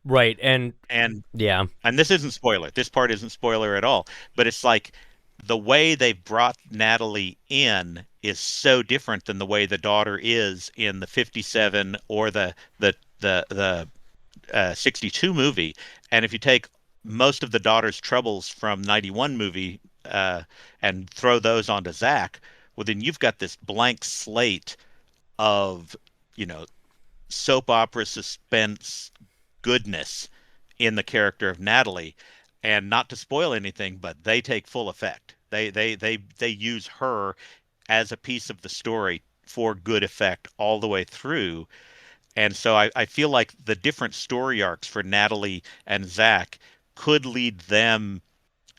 Right. And And yeah. and this isn't spoiler. This part isn't spoiler at all. But it's like the way they've brought Natalie in is so different than the way the daughter is in the 57 or the 62 movie. And if you take most of the daughter's troubles from 91 movie and throw those onto Zach, well, then you've got this blank slate of, you know, soap opera suspense goodness in the character of Natalie. And not to spoil anything, but they take full effect. They use her as a piece of the story for good effect all the way through. And so I feel like the different story arcs for Natalie and Zach could lead them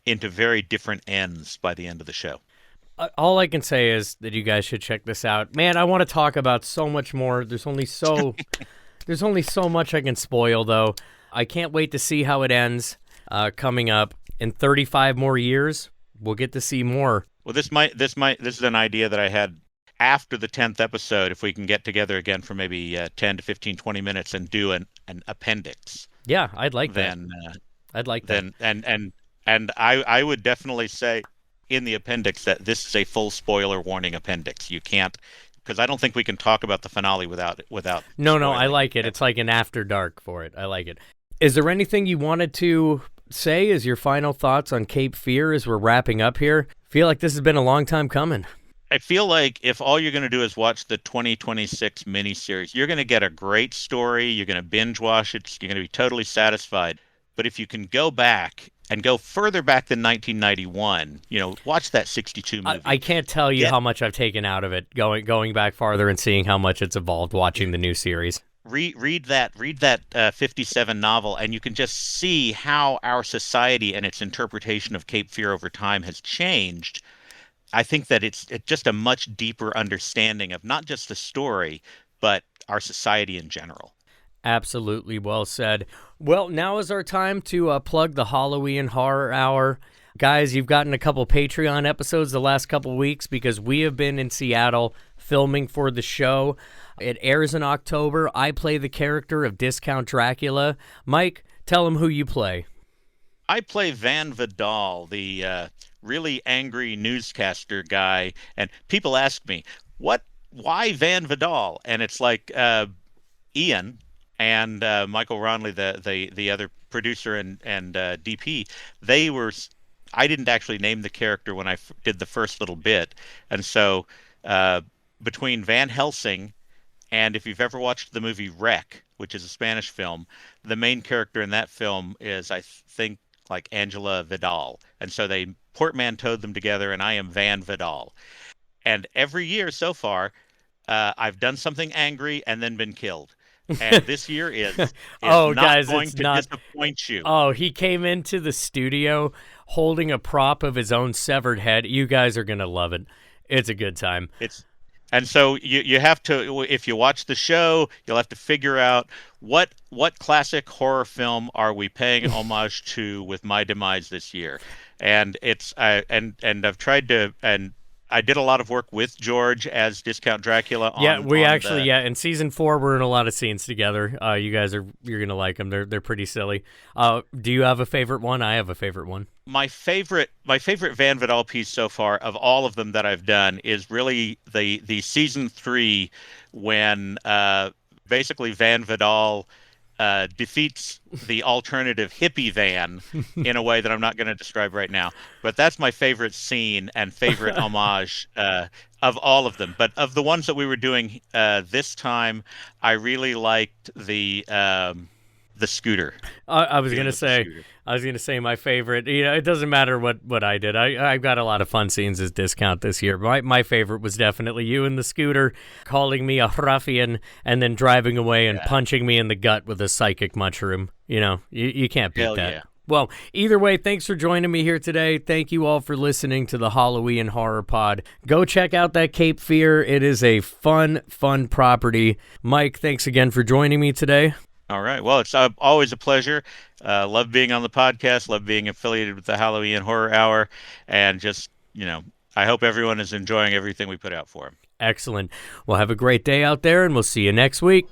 into very different ends by the end of the show. All I can say is that you guys should check this out. Man, I want to talk about so much more. There's only so much I can spoil though. I can't wait to see how it ends coming up in 35 more years. We'll get to see more. Well, this is an idea that I had after the 10th episode. If we can get together again for maybe 10 to 15, 20 minutes and do an appendix, Yeah, I'd like that. then I'd like that. then and I would definitely say in the appendix that this is a full spoiler warning appendix. You can't, because I don't think we can talk about the finale without No, I spoiling like it. It's like an after dark for it. I like it. Is there anything you wanted to say as your final thoughts on Cape Fear as we're wrapping up here? Feel like this has been a long time coming. I feel like if all you're going to do is watch the 2026 miniseries, you're going to get a great story. You're going to binge watch it. You're going to be totally satisfied. But if you can go back and go further back than 1991, watch that 62 movie. I can't tell you how much I've taken out of it going back farther and seeing how much it's evolved watching the new series. Read that 57 novel, and you can just see how our society and its interpretation of Cape Fear over time has changed. I think that it's just a much deeper understanding of not just the story, but our society in general. Absolutely well said. Well, now is our time to plug the Halloween Horror Hour. Guys, you've gotten a couple Patreon episodes the last couple weeks because we have been in Seattle filming for the show. It airs in October. I play the character of Discount Dracula. Mike, tell them who you play. I play Van Vidal, the really angry newscaster guy, and people ask me, why Van Vidal? And it's like Ian and Michael Ronley, the other producer and DP, I didn't actually name the character when I did the first little bit, and so between Van Helsing and if you've ever watched the movie Wreck, which is a Spanish film, the main character in that film is, I think, like Angela Vidal. And so they portmanteaued them together, and I am Van Vidal. And every year so far, I've done something angry and then been killed. And this year is oh, not guys, going it's to not... disappoint you. Oh, he came into the studio holding a prop of his own severed head. You guys are going to love it. It's a good time. And so you have to, if you watch the show, you'll have to figure out what classic horror film are we paying homage to with my demise this year. And and I've tried to, and I did a lot of work with George as Discount Dracula. In season 4 we're in a lot of scenes together. You're gonna like them. They're pretty silly. Do you have a favorite one? I have a favorite one. My favorite Van Vidal piece so far of all of them that I've done is really the season 3 when basically Van Vidal defeats the alternative hippie Van in a way that I'm not going to describe right now. But that's my favorite scene and favorite homage of all of them. But of the ones that we were doing this time, I really liked the scooter. I was gonna say my favorite. It doesn't matter what I did. I've got a lot of fun scenes as Discount this year. My favorite was definitely you in the scooter, calling me a ruffian, and then driving away and punching me in the gut with a psychic mushroom. You can't beat that. Yeah. Well, either way, thanks for joining me here today. Thank you all for listening to the Halloween Horror Pod. Go check out that Cape Fear. It is a fun property. Mike, thanks again for joining me today. All right. Well, it's always a pleasure. Love being on the podcast. Love being affiliated with the Halloween Horror Hour. And just, I hope everyone is enjoying everything we put out for them. Excellent. Well, have a great day out there, and we'll see you next week.